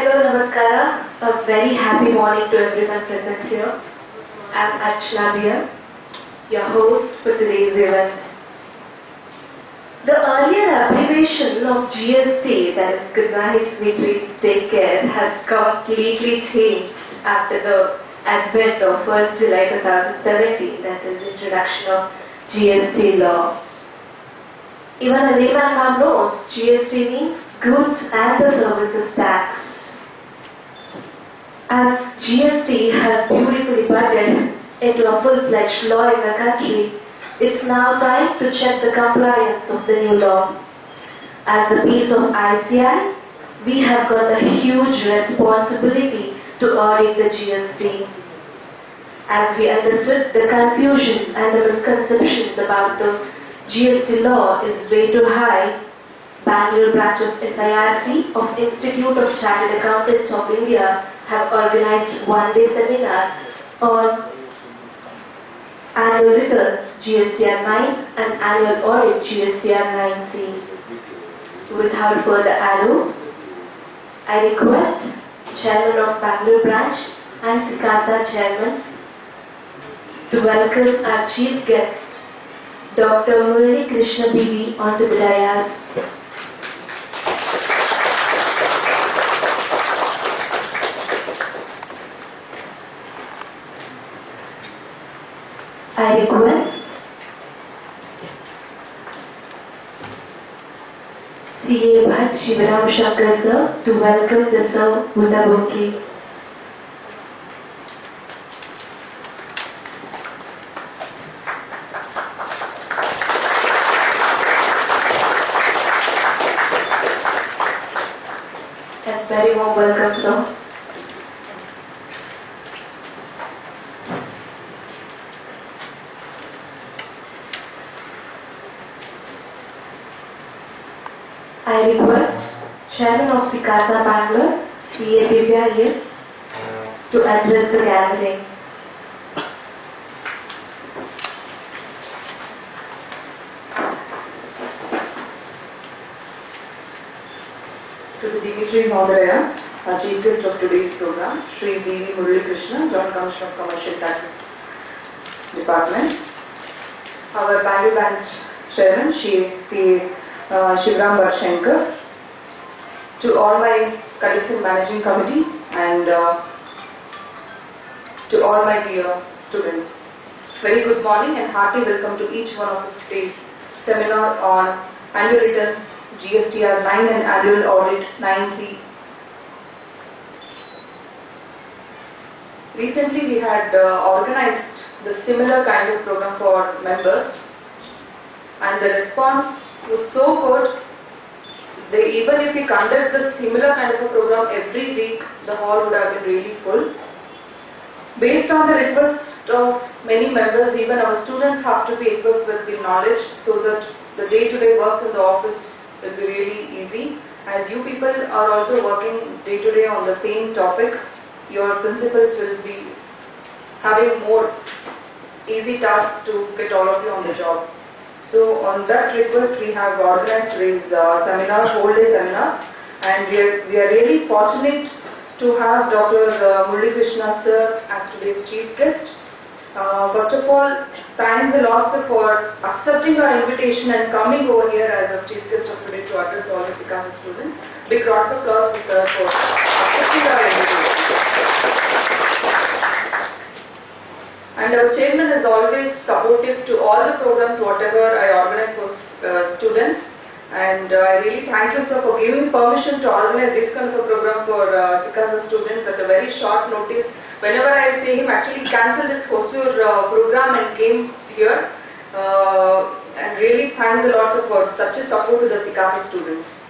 Hello, Namaskara. A very happy morning to everyone present here. I'm Archana Bia, your host for today's event. The earlier abbreviation of GST, that is Good Night, Sweet Dreams, Take Care, has completely changed after the advent of 1st July 2017, that is introduction of GST law. Even a layman now knows GST means Goods and the Services Tax. As GST has beautifully budded into a full-fledged law in the country, it's now time to check the compliance of the new law. As the piece of ICI, we have got the huge responsibility to audit the GST. As we understood, the confusions and the misconceptions about the GST law is way too high. Bangalore branch of SIRC of Institute of Chartered Accountants of India have organized one-day seminar on annual returns GSTR 9 and annual audit GSTR 9C. Without further ado, I request Chairman of Bangalore branch and SICASA Chairman to welcome our chief guest, Dr. Murali Krishna BV, onto the dais. I request CA Bhatt Shivaram Shankar sir to welcome the sir with a bouquet. And very warm welcome, sir. I request Chairman of SICASA Bangalore, CA Divya Yes, to address the gathering. To the dignitaries on the dais, our chief guest of today's program, Shri D.V. Murali Krishna, Joint Commissioner of Commercial Taxes Department. Our Bangalore branch chairman, CA Shivaram Bhatt Shankar. To all my colleagues in managing committee and to all my dear students, very good morning and hearty welcome to each one of today's seminar on annual returns GSTR 9 and annual audit 9C. Recently we had organized the similar kind of program for members, and the response was so good. Even if we conduct the similar kind of a program every week, the hall would have been really full. Based on the request of many members, even our students have to be equipped with the knowledge so that the day-to-day works in the office will be really easy. As you people are also working day-to-day on the same topic, your principals will be having more easy task to get all of you on the job. So on that request, we have organized today's seminar, whole day seminar, and we are really fortunate to have Dr. Murali Krishna sir as today's chief guest. First of all, thanks a lot sir for accepting our invitation and coming over here as a chief guest of today to address all the SICASA students. Big round of applause for sir for accepting our invitation. And our chairman is always supportive to all the programs whatever I organize for students, and I really thank you sir for giving permission to organize this kind of a program for SICASA students at a very short notice. Whenever I say him actually cancelled his Hosur program and came here, and really thanks a lot sir for such a support to the SICASA students.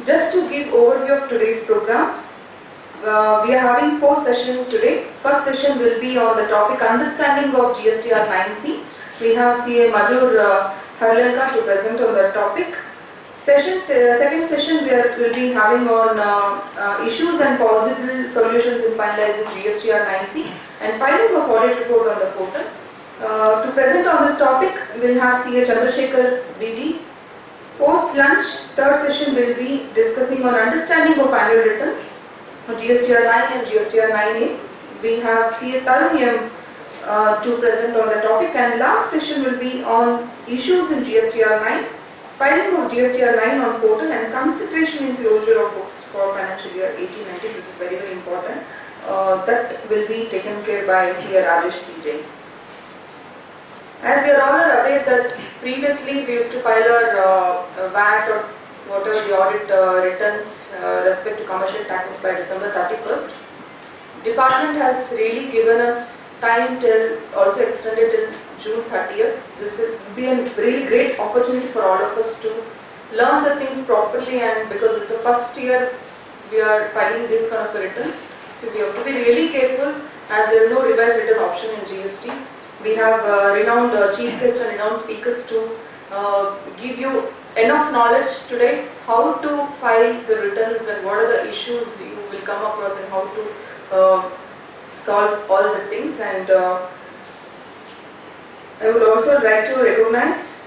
Just to give overview of today's program, we are having 4 sessions today. First session will be on the topic understanding of GSTR 9C. We have CA Madhur Harlalka to present on that topic. Second session will be having on issues and possible solutions in finalizing GSTR 9C and filing of audit report on the portal. To present on this topic, we will have CA Chandrasekhar BD. Post Post lunch, third session will be discussing on understanding of annual returns, GSTR 9 and GSTR 9A. We have CA Tarun to present on the topic, and last session will be on issues in GSTR 9, filing of GSTR 9 on portal, and consideration in closure of books for financial year 18-19, which is very, very important. That will be taken care by CA Rajesh TJ. As we are all aware that previously we used to file our VAT or whatever the audit returns respect to commercial taxes by December 31st. Department has really given us time till, also extended till June 30th. This will be a really great opportunity for all of us to learn the things properly, and because it's the first year we are filing this kind of returns, so we have to be really careful as there is no revised return option in GST. We have renowned chief guests and renowned speakers to give you enough knowledge today how to file the returns and what are the issues you will come across and how to solve all the things. And I would also like to recognize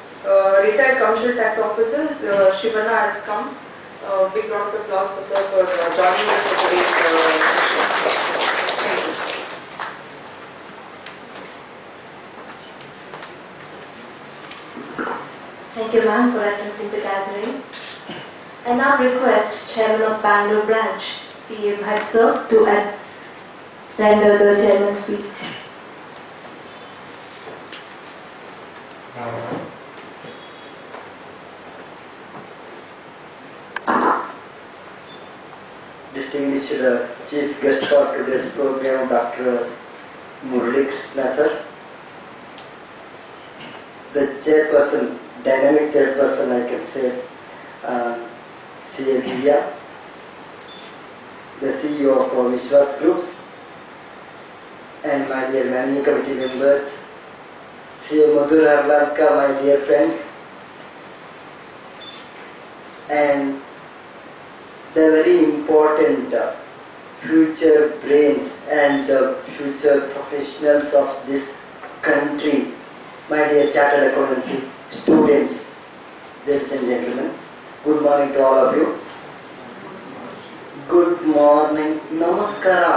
retired commercial tax officers. Shivana has come. Big round of applause for sir for joining us for today's session. Thank you. Thank you, ma'am, for addressing the gathering. I now request Chairman of Bangalore Branch, CA Bhatt sir, to render the chairman's speech. Distinguished chief guest for today's program, Dr. Murali Krishna sir, the chairperson, dynamic chairperson, I can say, CA Divya, the CEO of Vishwas Groups, and my dear managing committee members, CA Madhur Harlanka, my dear friend, and the very important future brains and future professionals of this country, my dear chartered accountancy students, ladies and gentlemen, good morning to all of you. Good morning, namaskara.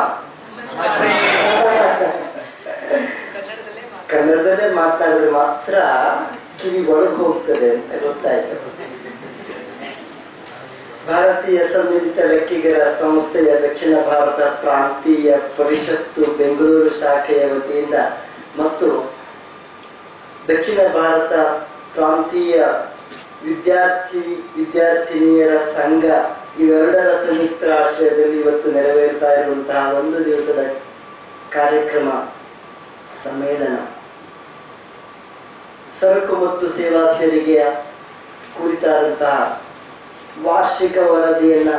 ಕನ್ನಡದಲ್ಲೇ ಮಾತನಾಡಿದ್ರೆ ಮಾತ್ರ ಕಿವಿ ಒಳಗೆ ಹೋಗ್ತದೆ ಅಂತ ಗೊತ್ತಾಯ್ತು. ಭಾರತೀಯ ಸಂವಿಧಿತ ಲೆಕ್ಕಿಗರ ಸಂಸ್ಥೆಯ ದಕ್ಷಿಣ ಭಾರತ ಪ್ರಾಂತೀಯ ಪರಿಷತ್ತು ಬೆಂಗಳೂರು ಶಾಖೆಯ ವತಿಯಿಂದ ಮತ್ತು ದಕ್ಷಿಣ ಭಾರತ ಪ್ರಾಂತೀಯ ವಿದ್ಯಾರ್ಥಿನಿಯರ ಸಂಘ ಇವೆರಡರ ಸಂಯುಕ್ತ ಆಶ್ರಯದಲ್ಲಿ ಇವತ್ತು ನೆರವೇರ್ತಾ ಇರುವಂತಹ ಒಂದು ದಿವಸದ ಕಾರ್ಯಕ್ರಮ ಸಮ್ಮೇಳನ ಸರಕು ಮತ್ತು ಸೇವಾ ತೆರಿಗೆಯ ಕುರಿತಾದಂತಹ ವಾರ್ಷಿಕ ವರದಿಯನ್ನ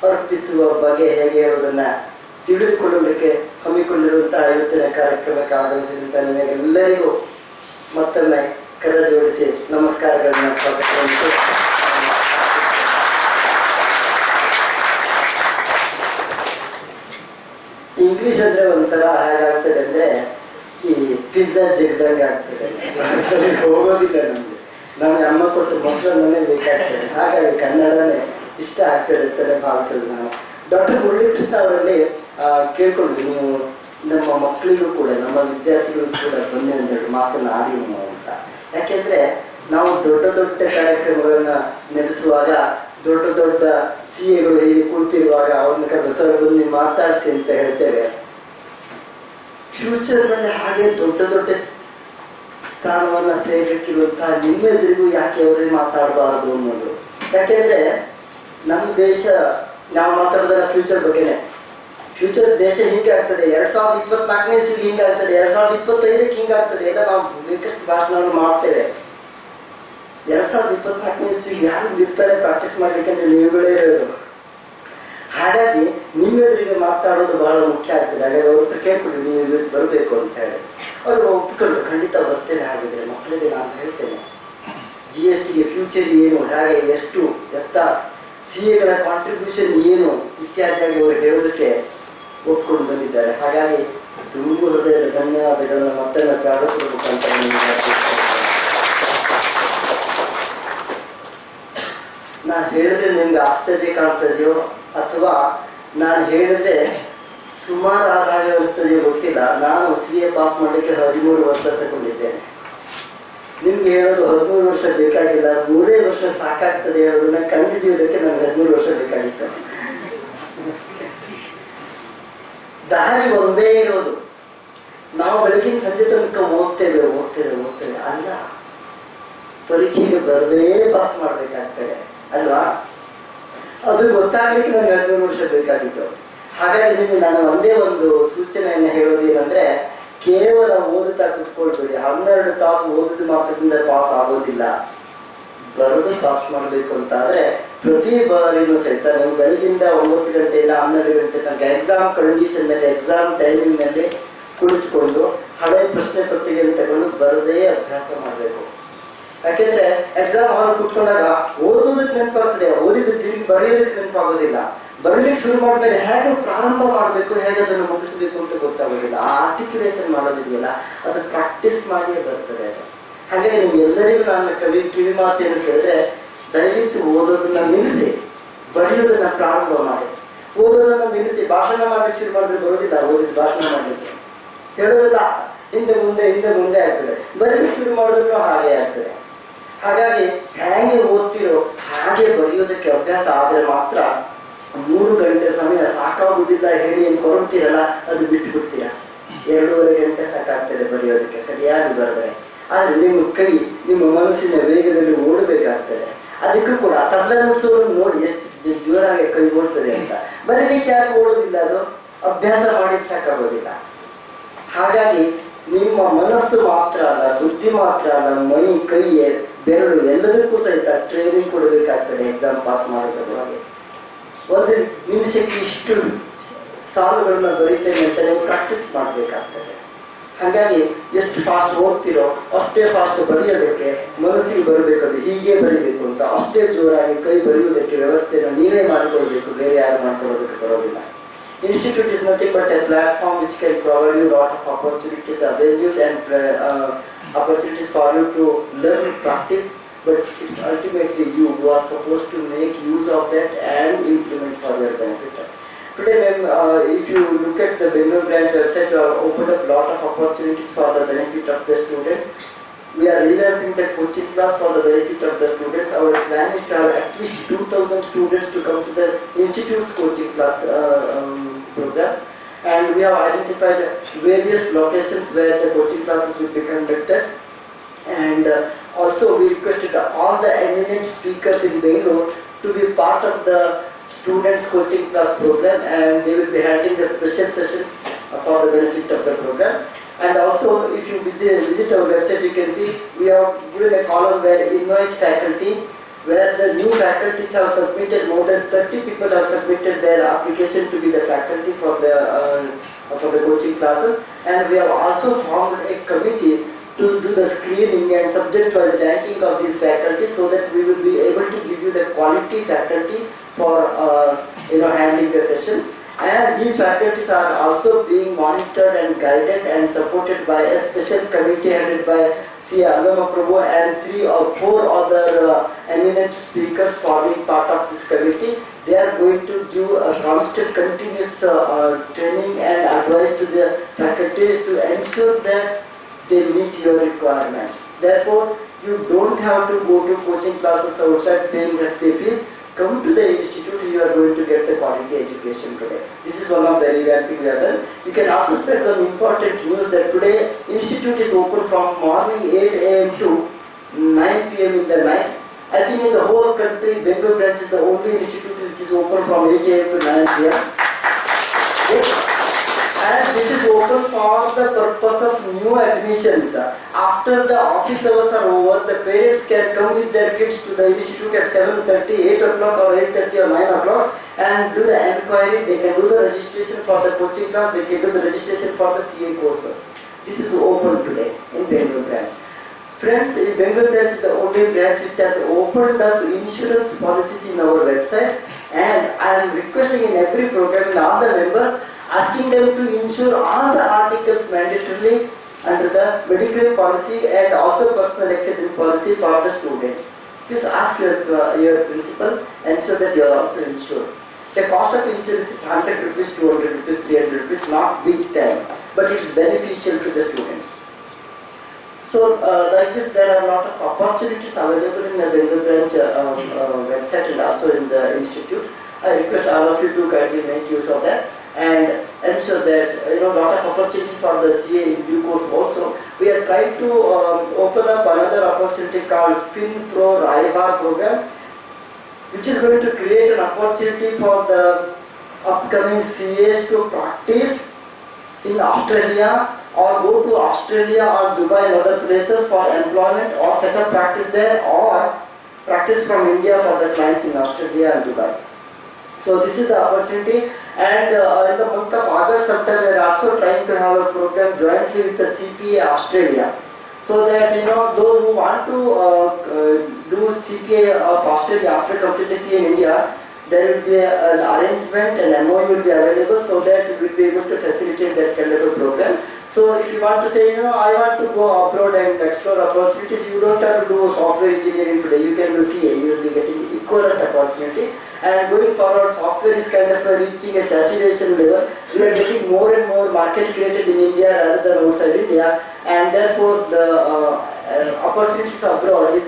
ಅರ್ಪಿಸುವ ಬಗೆ ಹೇಗೆ ಹೇಳುವುದನ್ನ ತಿಳಿದುಕೊಳ್ಳುವುದಕ್ಕೆ ಹಮ್ಮಿಕೊಂಡಿರುವಂತಹ ಇವತ್ತಿನ ಕಾರ್ಯಕ್ರಮಕ್ಕೆ ಆಗಮಿಸಿದಂತಹ ನಿಮಗೆಲ್ಲರಿಗೂ ಮತ್ತೊಮ್ಮೆ ಕರ ಜೋಡಿಸಿ ನಮಸ್ಕಾರಗಳನ್ನ ಸ್ವಾಗತಿಸುವಂತೆ. ಇಂಗ್ಲಿಷ್ ಅಂದ್ರೆ ಒಂಥರ ಹೇಗಾಗ್ತದೆ ಅಂದ್ರೆ ಈ ಪಿಜ್ಜಾ ಜಗ್ದಂಗೆ ಆಗ್ತದೆ, ಸರಿ ಹೋಗೋದಿಲ್ಲ ನಮ್ಗೆ. ನಮ್ಗೆ ಅಮ್ಮ ಕೊಟ್ಟು ಮೊಸರನ್ನೇ ಬೇಕಾಗ್ತದೆ, ಹಾಗಾಗಿ ಕನ್ನಡನೇ ಇಷ್ಟ ಆಗ್ತದೆ ಅಂತಾನೆ ಭಾವಿಸೋದು ನಾವು. ಡಾಕ್ಟರ್ ಮುರಳೀಕೃಷ್ಣ ಅವರಲ್ಲಿ ಕೇಳ್ಕೊಂಡ್ವಿ, ನೀವು ನಮ್ಮ ಮಕ್ಕಳಿಗೂ ಕೂಡ ನಮ್ಮ ವಿದ್ಯಾರ್ಥಿಗಳಿಗೂ ಕೂಡ ಬನ್ನಿ ಒಂದೆರಡು ಮಾತನ್ನ ಆಡಿ ನೀವು ಅಂತ. ಯಾಕೆಂದ್ರೆ ನಾವು ದೊಡ್ಡ ದೊಡ್ಡ ಕಾರ್ಯಕ್ರಮಗಳನ್ನ ನಡೆಸುವಾಗ ದೊಡ್ಡ ದೊಡ್ಡ CAಗಳು ಹೀಗೆ ಕೂತಿರುವಾಗ ಅವ್ರನ್ನ ಕರೆದು ಸರ್ ಬಂದು ಮಾತಾಡಿಸಿ ಅಂತ ಹೇಳ್ತೇವೆ. ಫ್ಯೂಚರ್ ನಲ್ಲಿ ಹಾಗೆ ದೊಡ್ಡ ದೊಡ್ಡ ಸ್ಥಾನವನ್ನ ಸೇರಬೇಕಿರುವಂತಹ ನಿಮ್ಮೆದುರಿಗೂ ಯಾಕೆ ಅವರೇ ಮಾತಾಡಬಾರದು ಅನ್ನೋದು. ಯಾಕೆಂದ್ರೆ ನಮ್ಮ ದೇಶ, ನಾವು ಮಾತಾಡಿದ್ರೆ ಫ್ಯೂಚರ್ ಬಗ್ಗೆನೆ. ಫ್ಯೂಚರ್ ದೇಶ ಹಿಂಗೆ ಆಗ್ತದೆ, 2024ನೇ ಇಸ್ವಿಗೆ ಹಿಂಗಾಗ್ತದೆ, 2025ಕ್ಕೆ ಹಿಂಗಾಗ್ತದೆ ಎಲ್ಲ ನಾವು ಬೇಕಷ್ಟು ಭಾಷಣವನ್ನು ಮಾಡ್ತೇವೆ. 2024ನೇ ಇಸ್ವಿಗೆ ಯಾರು ಇರ್ತಾರೆ ಪ್ರಾಕ್ಟೀಸ್ ಮಾಡ್ಬೇಕಂದ್ರೆ ನೀವುಗಳೇ ಹೇಳೋದು. ಹಾಗಾಗಿ ನಿಮ್ಮೆದುರಿಗೆ ಮಾತಾಡೋದು ಬಹಳ ಮುಖ್ಯ ಆಗ್ತದೆ. ಹಾಗಾಗಿ ಅವ್ರ ಹತ್ರ ಕೇಳ್ಕೊಡ್ರಿ, ನೀವು ಇವತ್ತು ಬರಬೇಕು ಅಂತ ಹೇಳಿ. ಅವರು ಒಪ್ಪಿಕೊಂಡು ಖಂಡಿತ ಬರ್ತೇನೆ. ಹಾಗಿದ್ರೆ ಮಕ್ಕಳಿಗೆ ನಾನು ಹೇಳ್ತೇನೆ, GSTಗೆ ಫ್ಯೂಚರ್ ಏನು, ಹಾಗೆ ಎಷ್ಟು ಎತ್ತ CAಗಳ ಕಾಂಟ್ರಿಬ್ಯೂಷನ್ ಏನು ಇತ್ಯಾದಿಯಾಗಿ ಅವರು ಹೇಳೋದಕ್ಕೆ ಒಪ್ಕೊಂಡು ಬಂದಿದ್ದಾರೆ. ಹಾಗಾಗಿ ತುಂಬ ಹೃದಯದ ಧನ್ಯವಾದಗಳನ್ನ ಮತ್ತೊಮ್ಮೆ ಸ್ವಾಗತಿಸಬೇಕಂತ ನಾನು ಹೇಳಿದ್ರೆ ನಿಮ್ಗೆ ಆಶ್ಚರ್ಯ ಕಾಣ್ತದೆಯೋ ಅಥವಾ ನಾನು ಹೇಳಿದ್ರೆ ಸುಮಾರು ಆದಾಯ ಅನಿಸ್ತದೆಯೋ ಗೊತ್ತಿಲ್ಲ. ನಾನು CA ಪಾಸ್ ಮಾಡಲಿಕ್ಕೆ 13 ವರ್ಷ ತಗೊಂಡಿದ್ದೇನೆ. ನಿಮ್ಗೆ ಹೇಳೋದು 13 ವರ್ಷ ಬೇಕಾಗಿಲ್ಲ, 3 ವರ್ಷ ಸಾಕಾಗ್ತದೆ ಹೇಳೋದನ್ನ ಕಂಡುಹಿಡಿಯೋದಕ್ಕೆ ನನಗೆ 13 ವರ್ಷ ಬೇಕಾಗಿತ್ತು. ದಾರಿ ಒಂದೇ ಇರೋದು. ನಾವು ಬೆಳಗಿನ ಸಂಜೆ ತನಕ ಓದ್ತೇವೆ ಅಲ್ಲ, ಪರೀಕ್ಷೆಗೆ ಬರದೇ ಪಾಸ್ ಮಾಡ್ಬೇಕಾಗ್ತದೆ ಅಲ್ವಾ? ಅದು ಗೊತ್ತಾಗ್ಲಿಕ್ಕೆ ನನಗೆ 13 ವರ್ಷ ಬೇಕಾಗಿತ್ತು. ಹಾಗಾಗಿ ನಿಮಗೆ ನಾನು ಒಂದೇ ಒಂದು ಸೂಚನೆಯನ್ನು ಹೇಳೋದೇನೆಂದ್ರೆ, ಕೇವಲ ಓದುತ್ತಾ ಕುತ್ಕೊಳ್ಬೇಡಿ. 12 ತಾಸು ಓದಿದ ಮಾತ್ರದಿಂದ ಪಾಸ್ ಆಗೋದಿಲ್ಲ. ಬರೆದು ಪಾಸ್ ಮಾಡಬೇಕು ಅಂತ ಆದ್ರೆ ಪ್ರತಿ ಬಾರಿನೂ ಸಹಿತ ನೀವು ಬೆಳಗಿಂದ 9 ಗಂಟೆಯಿಂದ 12 ಗಂಟೆ ತನಕ ಎಕ್ಸಾಮ್ ಕಂಡೀಷನ್ ನಲ್ಲಿ, ಎಕ್ಸಾಮ್ ಟೈಮಿಂಗ್ ನಲ್ಲಿ ಕುಳಿತುಕೊಂಡು ಹಳೆ ಪ್ರಶ್ನೆ ಪತ್ರಿಕೆಯನ್ನು ತಗೊಂಡು ಬರದೇ ಅಭ್ಯಾಸ ಮಾಡಬೇಕು. ಯಾಕೆಂದ್ರೆ ಎಕ್ಸಾಮ್ ಹಾಲ್ ಕುತ್ಕೊಂಡಾಗ ಓದೋದಕ್ಕೆ ನೆನಪಾಗ್ತದೆ, ಓದಿದ್ದು ತಿರುಗಿ ಬರೆಯೋದಕ್ಕೆ ನೆನಪಾಗೋದಿಲ್ಲ. ಬರಲಿಕ್ಕೆ ಶುರು ಮಾಡಿದ್ಮೇಲೆ ಹೇಗೆ ಪ್ರಾರಂಭ ಮಾಡಬೇಕು, ಹೇಗೆ ಅದನ್ನು ಮುಗಿಸಬೇಕು ಅಂತ ಗೊತ್ತಾಗೋದಿಲ್ಲ. ಆ ಆರ್ಟಿಕ್ಯುಲೇಷನ್ ಮಾಡೋದಿದೆಯಲ್ಲ, ಅದು ಪ್ರಾಕ್ಟೀಸ್ ಮಾಡಿಯೇ ಬರ್ತದೆ ಅದು. ಹಾಗಾಗಿ ನಿಮ್ಗೆಲ್ಲರಿಗೂ ನಾನು ಕಿವಿ ಮಾತು ಏನು ಕೇಳಿದ್ರೆ, ದಯವಿಟ್ಟು ಓದೋದನ್ನ ನಿಲ್ಲಿಸಿ, ಬರೆಯೋದನ್ನ ಪ್ರಾರಂಭ ಮಾಡಿ. ಓದೋದನ್ನ ನಿಲ್ಲಿಸಿ ಭಾಷಣ ಮಾಡಲಿಕ್ಕೆ ಶುರು ಮಾಡಿದ್ರೆ ಬರೋದಿಲ್ಲ. ಓದಿದ ಭಾಷಣ ಮಾಡಲಿಕ್ಕೆ ಹೇಳೋದಿಲ್ಲ, ಹಿಂದೆ ಮುಂದೆ ಆಗ್ತದೆ. ಬರೀಲಿಕ್ಕೆ ಶುರು ಮಾಡಿದ್ರು ಹಾಗೆ ಆಗ್ತದೆ. ಹಾಗಾಗಿ ಹೇಗೆ ಓದ್ತಿರೋ ಹಾಗೆ ಬರೆಯೋದಕ್ಕೆ ಅಭ್ಯಾಸ ಆದ್ರೆ ಮಾತ್ರ 3 ಗಂಟೆ ಸಮಯ ಸಾಕಾಗುವುದಿಲ್ಲ ಹೇಳಿ ಏನು ಕೊರಗ್ತೀರಲ್ಲ, ಅದು ಬಿಟ್ಟು ಬಿಡ್ತೀರ. 2.5 ಗಂಟೆ ಸಾಕಾಗ್ತದೆ ಬರೆಯೋದಕ್ಕೆ ಸರಿಯಾಗಿ ಬರೆದ್ರೆ. ಆದ್ರೆ ನಿಮ್ಮ ಕೈ ನಿಮ್ಮ ಮನಸ್ಸಿನ ವೇಗದಲ್ಲಿ ಓಡಬೇಕಾಗ್ತದೆ. ಅದಕ್ಕೂ ಕೂಡ ತಬ್ಲನುಸೋರು ನೋಡಿ ಎಷ್ಟು ಜೋರಾಗಿ ಕೈ ಓಡ್ತದೆ ಅಂತ. ಬರೀಲಿಕ್ಕೆ ಯಾಕೆ ಓಡೋದಿಲ್ಲ? ಅದು ಅಭ್ಯಾಸ ಮಾಡಿದ್ ಸಾಕಾಗೋದಿಲ್ಲ. ಹಾಗಾಗಿ ನಿಮ್ಮ ಮನಸ್ಸು ಮಾತ್ರ ಅಲ್ಲ, ಬುದ್ಧಿ ಮಾತ್ರ ಅಲ್ಲ, ಮೈ, ಕೈ, ಬೆರಳು ಎಲ್ಲದಕ್ಕೂ ಸಹಿತ ಟ್ರೈನಿಂಗ್ ಕೊಡಬೇಕಾಗ್ತದೆ. ಎಕ್ಸಾಮ್ ಪಾಸ್ ಮಾಡೋ ಸಲುವಾಗಿ 1 ನಿಮಿಷಕ್ಕೆ ಇಷ್ಟು ಸಾಲುಗಳನ್ನ ಬರೀತೇನೆ ಅಂತ ನೀವು ಪ್ರಾಕ್ಟೀಸ್ ಮಾಡಬೇಕಾಗ್ತದೆ. ಹಾಗಾಗಿ ಎಷ್ಟು ಫಾಸ್ಟ್ ಓದ್ತಿರೋ ಅಷ್ಟೇ ಫಾಸ್ಟ್ ಬರೆಯೋದಕ್ಕೆ ಮನಸ್ಸಿಗೆ ಬರಬೇಕದು. ಹೀಗೆ ಬರೀಬೇಕು ಅಂತ ಅಷ್ಟೇ ಜೋರಾಗಿ ಕೈ ಬರೆಯುವುದಕ್ಕೆ ವ್ಯವಸ್ಥೆಯನ್ನು ನೀವೇ ಮಾಡಿಕೊಳ್ಬೇಕು, ಬೇರೆ ಯಾರು ಮಾಡ್ಕೊಳ್ಳೋದಕ್ಕೆ ಬರೋದಿಲ್ಲ. Institute is nothing but a platform which can provide you a lot of opportunities, avenues and opportunities for you to learn, practice, but it's ultimately you who are supposed to make use of that and implement for your benefit. Today, if you look at the Bangalore branch website, we have opened up a lot of opportunities for the benefit of the students. We are revamping the coaching class for the benefit of the students. Our plan is to have at least 2,000 students to come to the Institute's coaching class programs. And we have identified various locations where the coaching classes will be conducted. And also we requested all the eminent speakers in Bangalore to be part of the students coaching class program, and they will be handling the special sessions for the benefit of the program. And also, if you visit our website, you can see we have given a column where invite faculty, where the new faculties have submitted. More than 30 people have submitted their application to be the faculty for the coaching classes. And we have also formed a committee to do the screening and subject-wise ranking of these faculties, so that we will be able to give you the quality faculty for handling the sessions. And these faculties are also being monitored and guided and supported by a special committee headed by C. Allama Prabhu and 3 or 4 other eminent speakers forming part of this committee. They are going to give a constant, continuous training and advice to the faculty to ensure that they meet your requirements. Therefore, you don't have to go to coaching classes outside paying hefty fees. Come to the institute, you are going to get the quality education today. This is one of the revamping we have done. You can also spread one important news that today institute is open from morning 8 a.m. to 9 p.m. in the night. I think in the whole country, Bangalore branch is the only institute which is open from 8 a.m. to 9 p.m. Yes. And this is open for the purpose of new admissions. After the office hours are over, the parents can come with their kids to the institute at 7:30, 8 o'clock or 8:30 or 9 o'clock and do the enquiry. They can do the registration for the coaching class, they can do the registration for the CA courses. This is open today in Bangalore branch. Friends, Bangalore branch is the only branch which has opened up insurance policies in our website, and I am requesting in every program in all the members, asking them to insure all the articles mandatorily under the medical policy and also personal accident policy for the students. please ask your principal and so that you are also insured. The cost of insurance is 100 rupees, 200 rupees, 300 rupees, not big time, but it's beneficial to the students. So like this, there are a lot of opportunities available in the Bengaluru branch website and also in the institute. I request all of you to kindly make use of that and ensure that lot of opportunity for the CA in due course also. We are trying to open up another opportunity called FinPro Raibar program, which is going to create an opportunity for the upcoming CAs to practice in Australia or go to Australia or Dubai and other places for employment or set up practice there or practice from India for the clients in Australia and Dubai. So this is the opportunity, and in the month of August, September, we are also trying to have a program jointly with the CPA Australia, so that those who want to do CPA of Australia after completing CA in India, there will be an arrangement and MOU will be available, so that we will be able to facilitate that kind of a program. So if you want to say, I want to go abroad and explore opportunities, you don't have to do software engineering today, you can do CA, you will be getting equivalent opportunity. And going forward, software is kind of reaching a saturation level. We are getting more and more market created in India rather than outside India, and therefore the opportunities abroad is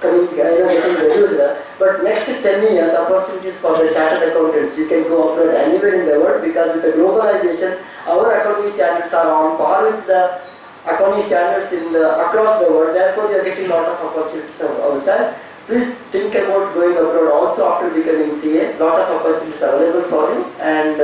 coming, getting reduced. But next 10 years, opportunities for the chartered accountants, you can go abroad anywhere in the world, because with the globalization, our accounting standards are on par with the accounting standards across the world. Therefore, we are getting a lot of opportunities outside. Please think about going abroad also after becoming CA. Lot of opportunities available for you, and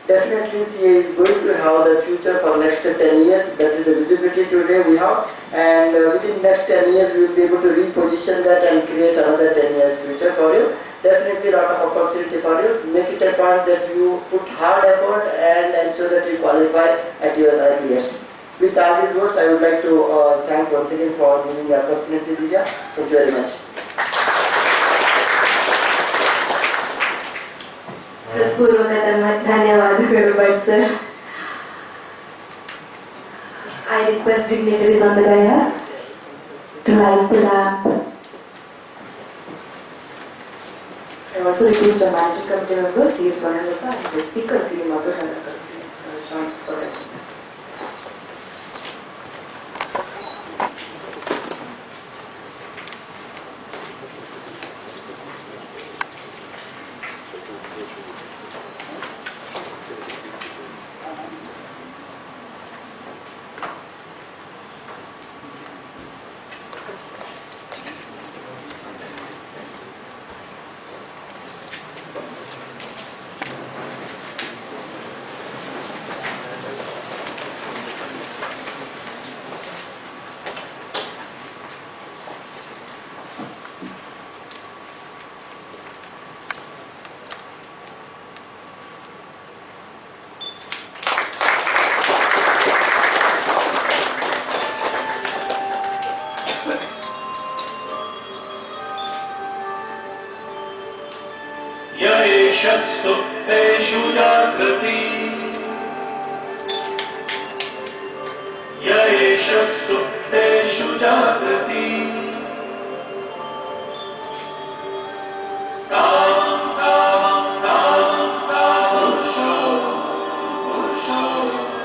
definitely CA is going to have the future for next 10 years. That is the visibility today we have, and within next 10 years we will be able to reposition that and create another 10 years future for you. Definitely a lot of opportunity for you. Make it a point that you put hard effort and ensure that you qualify at your earliest. With all these words, I would like to thank once again for giving the opportunity, Divya. Thank you very much. I request dignitaries on the dais to light the lamp. I also request the managing committee member, C.S. Swanandappa, and the speaker, C. Madhur Halakar, please join for it. सुप्तेषु जागृति य एष सुप्तेषु जागृति कामं कामं कामं कामुषो पुरुषो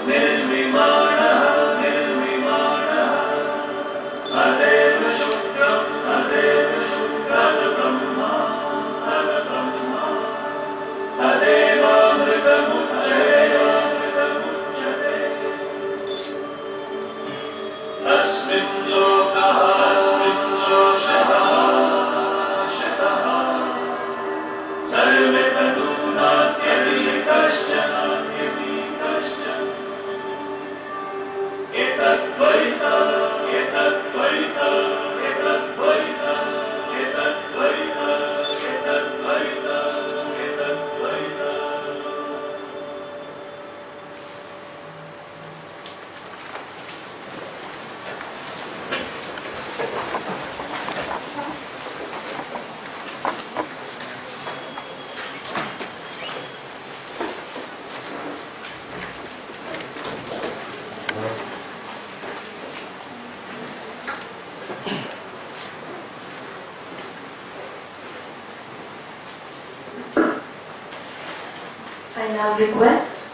निर्विमाणः निर्विमाणः अदेव शुक्रं ब्रह्मा तदेवामृतमुच्यते अस्मिन् लोकः I now request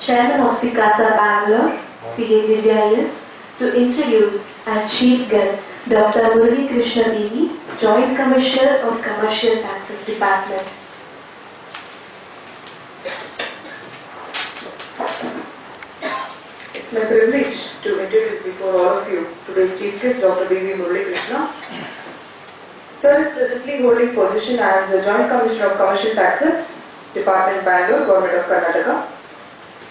Chairman of SICASA Bangalore, C.A. Divya S, to introduce our chief guest, Dr. Murali Krishna Devi, Joint Commissioner of Commercial Taxes Department. It's my privilege to introduce before all of you today's chief guest, Dr. B.V. Murali Krishna. Sir is presently holding position as the Joint Commissioner of Commercial Taxes, Department Bangalore, Government of Karnataka.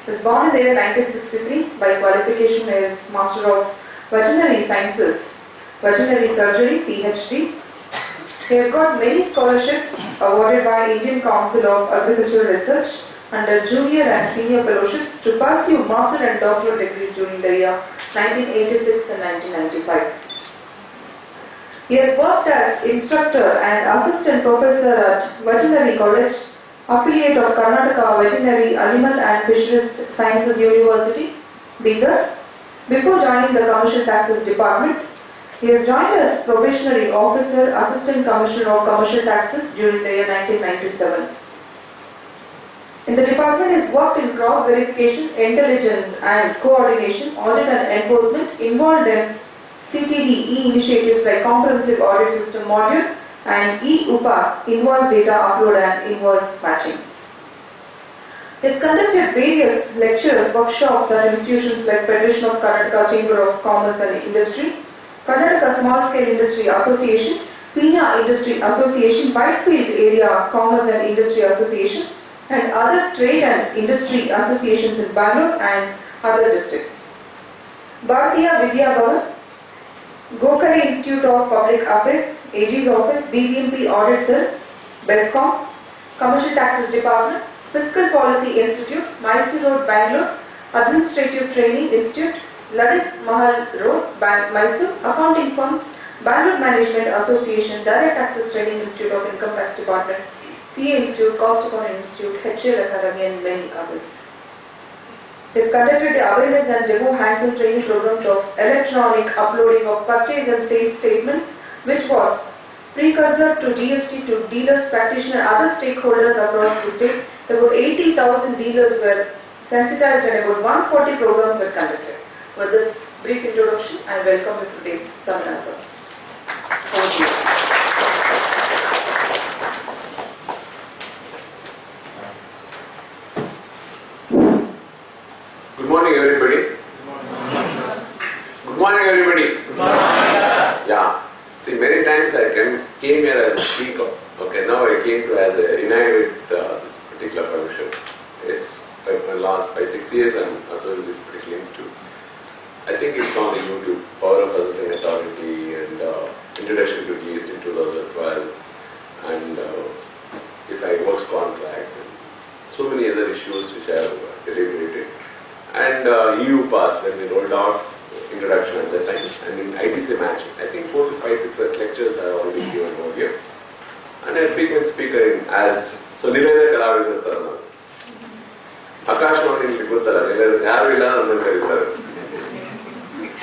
He was born in the year 1963. By qualification, he is Master of Veterinary Sciences, Veterinary Surgery, PhD. He has got many scholarships awarded by Indian Council of Agricultural Research under junior and senior fellowships to pursue master and doctoral degrees during the year 1986 and 1995. He has worked as instructor and assistant professor at Veterinary College, affiliate of Karnataka Veterinary Animal and Fisheries Sciences University, Bidar. Before joining the Commercial Taxes Department, he has joined as Probationary Officer, Assistant Commissioner of Commercial Taxes during the year 1997. In the department, he has worked in cross-verification, intelligence and coordination, audit and enforcement, involved in CTD initiatives like Comprehensive Audit System Module and e-UPAS, Invoice Data Upload and Invoice Matching. He has conducted various lectures, workshops at institutions like Federation of Karnataka Chamber of Commerce and Industry, Karnataka Small Scale Industry Association, Pina Industry Association, Whitefield Area Commerce and Industry Association, and other trade and industry associations in Bangalore and other districts. Bharatiya Vidya Bhavan, Gokhale Institute of Public Affairs, AG's Office, BBMP Audit Cell, BESCOM, Commercial Taxes Department, Fiscal Policy Institute, Mysore Road, Bangalore, Administrative Training Institute, Ladit Mahal Road, Mysore, Accounting Firms, Bangalore Management Association, Direct Taxes Training Institute of Income Tax Department, CA Institute, Cost Accounting Institute, HL Academy and many others. He has conducted the awareness and demo hands-on training programs of electronic uploading of purchase and sales statements, which was precursor to GST to dealers, practitioners and other stakeholders across the state. About 80,000 dealers were sensitized and about 140 programs were conducted. With this brief introduction, I welcome you to today's seminar, sir. Thank you. Good morning, everybody. Good morning, everybody. Good morning. Yeah. See, many times I came here as a speaker. Okay, now I came to as a inaugurate this particular fellowship. Yes, for the last 5-6 years I'm associated with this particular institute. I think it's on the YouTube, Power of Assessing Authority and Introduction to GST in 2012 and if I works contract and so many other issues which I have deliberated. And EU Pass when we rolled out introduction at that time, and in ITC matching. I think 4 to 5, 6 lectures I have already given over here. And a frequent speaker in as so Nirvana Kalavidar Tarana. Akashvani Ligutara, Yarvila and Karitar.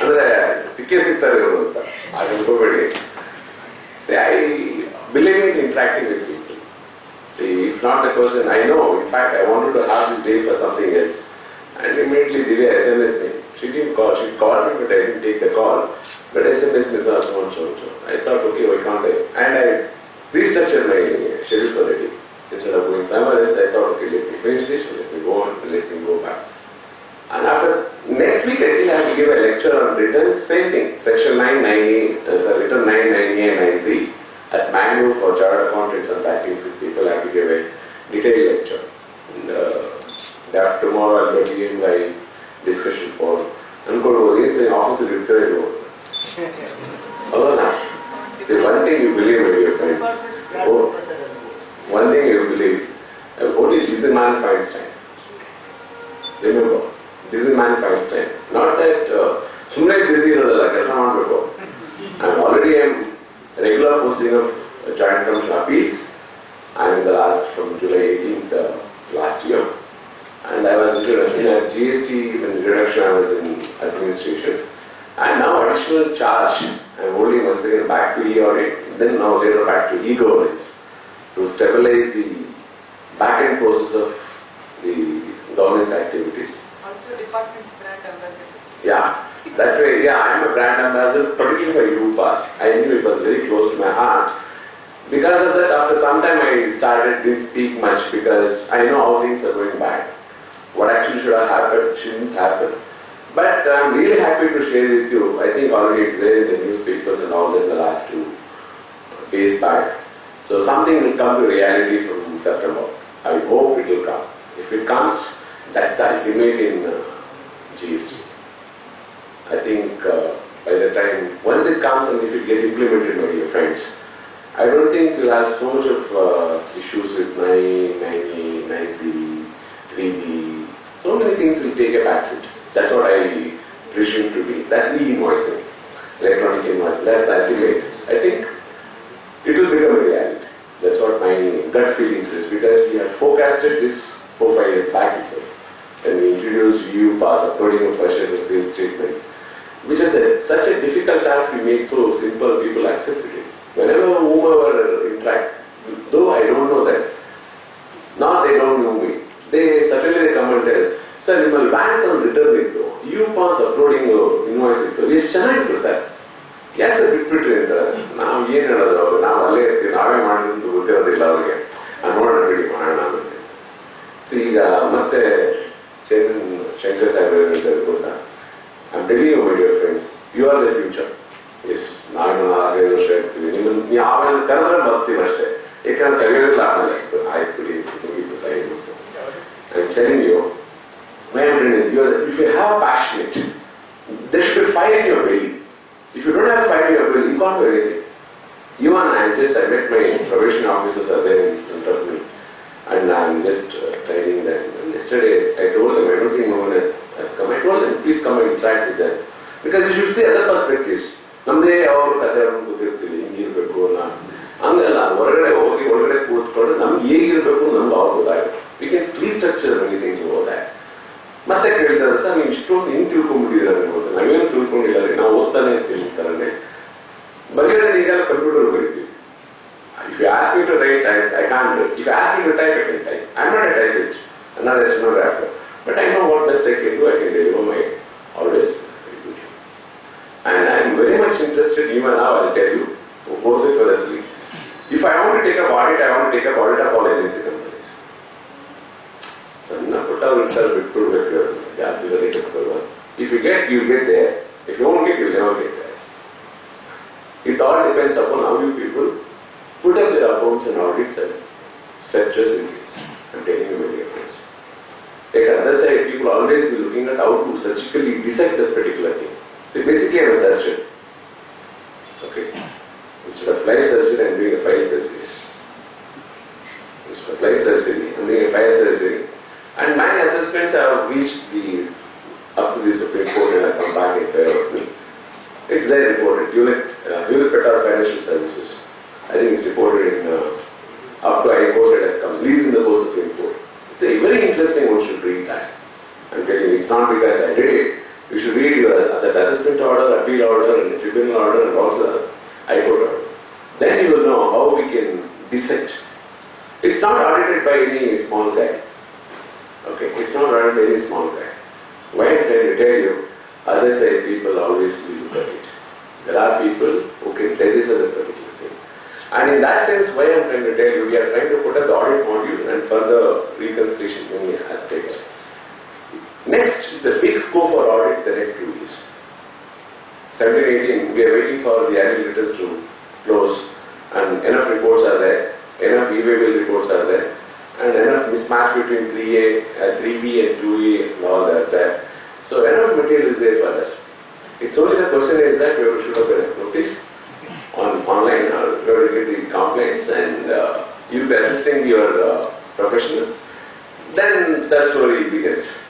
And Sikesitar, I will go away. See, I believe in interacting with people. See, it's not a question, I know, in fact, I wanted to have this day for something else. And immediately Divya SMS me. She didn't call, she called me, but I didn't take the call. But SMS me, so and so. I thought, okay, why can't I? And I restructured my schedule for the day. Instead of going somewhere else, I thought, okay, let me finish this, let me go on, let me go back. And after next week, I think I have to give a lecture on returns, same thing, section 990, return 990 and 9C at Mangalore for chartered accountants and banking people. I have to give a detailed lecture. And, after tomorrow, I'll be in my discussion forum. I'm going to go in office is literally over. See, one thing you believe, my dear friends. One thing you believe. Only this is man Feinstein. Remember, this is man Feinstein. Not that Sumne busy I'm already a regular posting of Joint Commission Appeals. I'm in the last from July 18th last year. And I was in GST, when the reduction I was in administration. And now additional charge, I'm holding once again back to e-audit, then now later back to e-governance to stabilize the back-end process of the governance activities. Also department's brand ambassadors. Yeah, that way, yeah, I'm a brand ambassador, particularly for UPass. I knew it was very close to my heart. Because of that, after some time I didn't speak much because I know how things are going bad. What actually should have happened shouldn't happen. But I'm really happy to share with you. I think already it's there in the newspapers and all in the last 2 days back. So something will come to reality from September. I hope it will come. If it comes, that's the ultimate in GST. I think by the time, once it comes and if it gets implemented, my dear friends, I don't think we'll have so much of issues with 9, 9A, 9C, 3B. So many things will take a backseat. That's what I presume to be. That's e-invoicing, electronic invoicing. That's ultimate. I think it will become a reality. That's what my gut feelings is, because we had forecasted this 4-5 years back itself. When we introduced UPass, uploading a purchase and sales statement, which is such a difficult task we made so simple, people accepted it. Whenever whoever interact, though I don't know them, now they don't know me. Suddenly they come and tell, sir, ನಿಮ್ಮ bank ಒಂದು return ಇತ್ತು, UPass uploading invoice ಇತ್ತು, ಎಷ್ಟು ಚೆನ್ನಾಗಿತ್ತು sir, ಯಾಕೆ sir ಬಿಟ್ಬಿಟ್ರಿ ಅಂತ. ನಾವು ಏನು ಹೇಳೋದು, ಅವರು ನಾವು ಅಲ್ಲೇ ಇರ್ತೀವಿ, ನಾವೇ ಮಾಡಿದ್ದು ಗೊತ್ತಿರೋದಿಲ್ಲ ಅವ್ರಿಗೆ, ನೋಡೋಣ ಬಿಡಿ ಮಾಡೋಣ ಅಂತ. ಸೊ ಈಗ ಮತ್ತೆ ಶಂಕರ್ ಸಾಹೇಬ್ ಹೇಳ್ತಾರೆ ಗೊತ್ತಾ, I'm telling you, my dear friends, you are the future. Yes, ನಾನು 5 ವರ್ಷ ಇರ್ತೀವಿ, ನಿಮ್ಮನ್ನು ಯಾವೆಲ್ಲ ಕರೆದ್ರೆ ಬರ್ತೀವಿ ಅಷ್ಟೇ, ಯಾಕಂದ್ರೆ ಕರೆಯೋದಿಲ್ಲ ಆಮೇಲೆ ಆಯ್ತು ಬಿಡಿ ಮುಗಿತು time. I'm telling you, my friend, if you have passionate, there should be fire in your belly. If you don't have fire in your belly, you can't do anything. Even I met my probation officers are there in front of me, and I'm just training them. And yesterday I told them, I don't think no one has come. I told them, please come and interact with them, because you should see other perspectives. ನಮ್ಮದೇ ಅವ್ರ ಕಥೆ ಗೊತ್ತಿರ್ತೀವಿ, ಹಿಂಗಿರ್ಬೇಕು ಹಂಗಲ್ಲ, ಹೊರಗಡೆ ಹೋಗಿ ಒಳಗಡೆ ಕೂತ್ಕೊಂಡು ನಮ್ಗೆ ಹೇಗಿರ್ಬೇಕು ನಮ್ಗೆ ಅವ್ರು ಗೊತ್ತಾಗುತ್ತೆ. We can restructure many things over that. ಮತ್ತೆ ಕೇಳ್ತಾರೆ, ಸರ್ ನೀವು ಇಷ್ಟೊಂದು ಹಿಂಗೆ ತಿಳ್ಕೊಂಡ್ಬಿಟ್ಟಿದ್ದಾರೆ ಅನ್ಬೋದು. ನಾವೇನು ತಿಳ್ಕೊಂಡಿಲ್ಲ ರೀ, ನಾವು ಓದ್ತಾನೆ ಇರ್ತೀವಿ ಥರನೇ. ಬರೆಯೋದ್ರೆ ಈಗೆಲ್ಲ computer ಬರೀತೀವಿ. If you ask me to write, I can't do it. If you ask me to type, I can type. I'm not a typist, I'm not a stenographer. But I know what best I can do. I can deliver my orders. And I'm very much interested, even now I'll tell you, vociferously. If I want to take up audit, I want to take up audit of all agency companies. Sanna putta viltar bittu vekku jaasti vare kaskolla. If you get, you get there. If you won't get, you'll never get there. It all depends upon how you people put up their accounts and audits and structures in place. I'm telling you, my dear friends. Like on the other side, people always be looking at how to surgically dissect that particular thing. So basically, I'm a surgeon. Okay. Instead of fly surgery, I'm doing a file surgery. Instead of fly surgery, I'm doing a file surgery. And my assessments have reached up to the Supreme Court and have come back in favor of me. It's there reported. Hewlett Packard Financial Services. I think it's reported in up to High Court. It has come, released in the course of Supreme Court. It's a very interesting one. Should read that. I'm telling you, it's not because I did it. You should read that assessment order, appeal order, and the tribunal order, and also the High Court order. Then you will know how we can dissect. It's not audited by any small guy. Okay, it's not audited by any small guy. Why I'm trying to tell you, other side people always will look at it. There are people who can decipher the particular thing. And in that sense, why I'm trying to tell you, we are trying to put up the audit module and further reconciliation many aspects. Next, it's a big scope for audit the next 2 years. 17-18, we are waiting for the annual returns to close, and enough reports are there, enough e-waybill reports are there, and enough mismatch between 3A, 3B and 2A and all that there. So enough material is there for us. It's only the question is that we should have a notice online, or we have to get the complaints, and you'll be assisting your professionals. Then the story begins.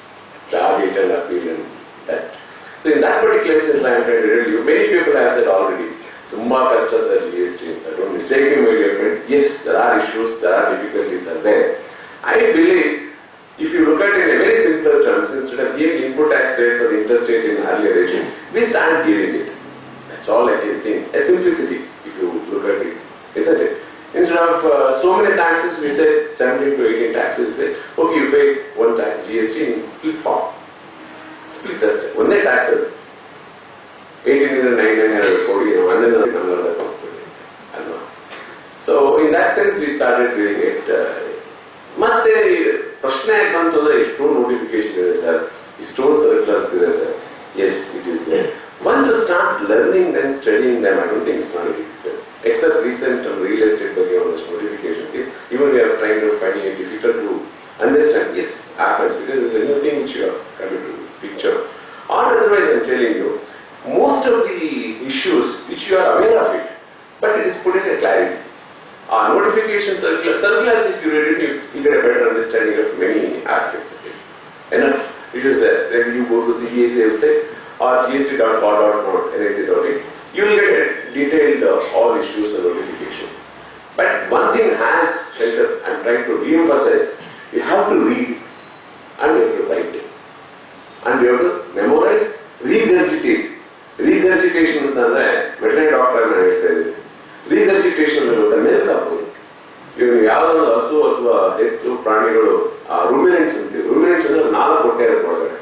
The audit and appeal and that. So in that particular sense, I am trying to tell you, many people have said already, Tumma Kasta Sir GST. Don't mistake me, my dear friends. Yes, there are issues, there are difficulties are there. I believe, if you look at it in a very simple terms, instead of giving input tax credit for the interstate in earlier regime, we start giving it. That's all I can think. A simplicity, if you look at it, isn't it? Instead Instead of so many taxes, we said 17 to 18 taxes. We say, okay, you pay one tax GST in split form. Split test. One day tax. 18 is 940, and then another account. So in that sense, we started doing it. ಮತ್ತೆ ಪ್ರಶ್ನೆ ಯಾಕೆ ಬಂತು ಅಂದ್ರೆ ಇಷ್ಟೊಂದು notification ಇದೆ sir, ಇಷ್ಟೊಂದು circulars ಇದೆ sir. Yes, it is there. Once you start learning them, studying them, I don't think it's not difficult. Except recent real estate notification case, even we are trying to find it difficult to understand. Yes, happens because it's a new thing which you are coming to picture. Or otherwise, I'm telling you, most of the issues which you are aware of it, but it is put in a clarity. Notification circulars, if you read it, you get a better understanding of many aspects of it. Enough issues there. When you go to CBSE website or gst.co.NIC.in, you will get detailed all issues and notifications. But one thing has shelter, I'm trying to re-emphasize, you have to read and you have to write it. And you have to memorize, regurgitate. Regurgitation is the veterinary doctor. Regurgitation is the milk hapodu. ಇವಾಗ ಯಾವುದಾದ್ರು ಹಸು ಅಥವಾ ಎತ್ತು ಪ್ರಾಣಿಗಳು ruminants ಅಂತೀವಿ. Ruminants ಅಂದ್ರೆ 4 ಹೊಟ್ಟೆ ಇರುತ್ತೆ ಒಳಗಡೆ.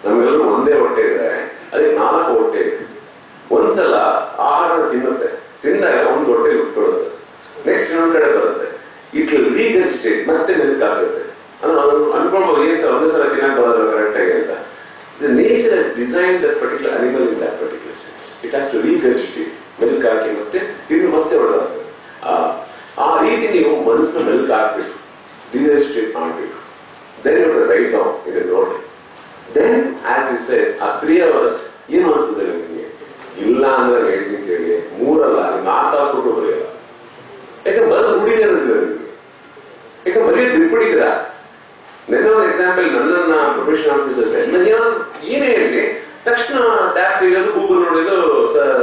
ನಮ್ಗೆಲ್ಲರೂ ಒಂದೇ ಹೊಟ್ಟೆ ಇದ್ರೆ ಅದಕ್ಕೆ 4 ಹೊಟ್ಟೆ ಇರುತ್ತೆ. ಒಂದ್ಸಲ ಆಹಾರ ತಿನ್ನುತ್ತೆ, ತಿಂದಾಗ ಒಂದು ಹೊಟ್ಟೆ ಉಟ್ಕೊಳ್ಳುತ್ತೆ, ನೆಕ್ಸ್ಟ್ ಇನ್ನೊಂದು ಕಡೆ ಬರುತ್ತೆ. ಇಟ್ ವಿಲ್ ರೀಗರ್ಜಿಟೇಟ್, ಮತ್ತೆ ಮಿಲ್ಕ್ ಆಗುತ್ತೆ. ಅನ್ಕೊಳ್ಬೋದು ಏನ್ ಸರ್ ಒಂದೇ ಸಲ ತಿನ್ನಕ್ಕೆ ಬರೋದು ಕರೆಕ್ಟ್ ಆಗಿ ಅಂತ. The nature has designed that particular animal in that particular sense. It has to regurgitate. Milk ಹಾಕಿ ಮತ್ತೆ ತಿಂದು ಮತ್ತೆ ಹೊಡೆದಾಗುತ್ತೆ. ಆ ರೀತಿ ನೀವು ಮನಸ್ಸನ್ನ ಮಿಲ್ಕ್ ಹಾಕ್ಬೇಕು, ರಿಜಿಸ್ಟ್ರೇಟ್ ಮಾಡಬೇಕು. Then you write down it is note. Then as is said, ಆ 3 hours ಏನು ಅನಿಸ್ತದೆ ನಿಮಗೆ? ಇಲ್ಲ ಅಂದ್ರೆ ಹೇಳ್ತೀನಿ ಕೇಳಿ, 3 ಅಲ್ಲ ನಿಮ್ಗೆ 6 ತಾಸು ಕೊಟ್ಟು ಬರೆಯಲ್ಲ. ಯಾಕಂದ್ರೆ ಬರೋದು ರೂಢಿನೇ ಇರುತ್ತೆ ನಿಮಗೆ. ಯಾಕಂದ್ರೆ ಬರೆಯೋದು ಬಿಟ್ಬಿಟ್ಟಿದ್ದೀರಾ. ನೆನ್ನೆ ಒಂದು ಎಕ್ಸಾಂಪಲ್, ನನ್ನ ಪ್ರೊಫೆಷನ್ ಆಫೀಸರ್ಸ್ ನಾನು ಏನೇ ಹೇಳಿ ತಕ್ಷಣ ಟ್ಯಾಪ್ ತೆಗೆಯೋದು, ಗೂಗಲ್ ನೋಡೋದು,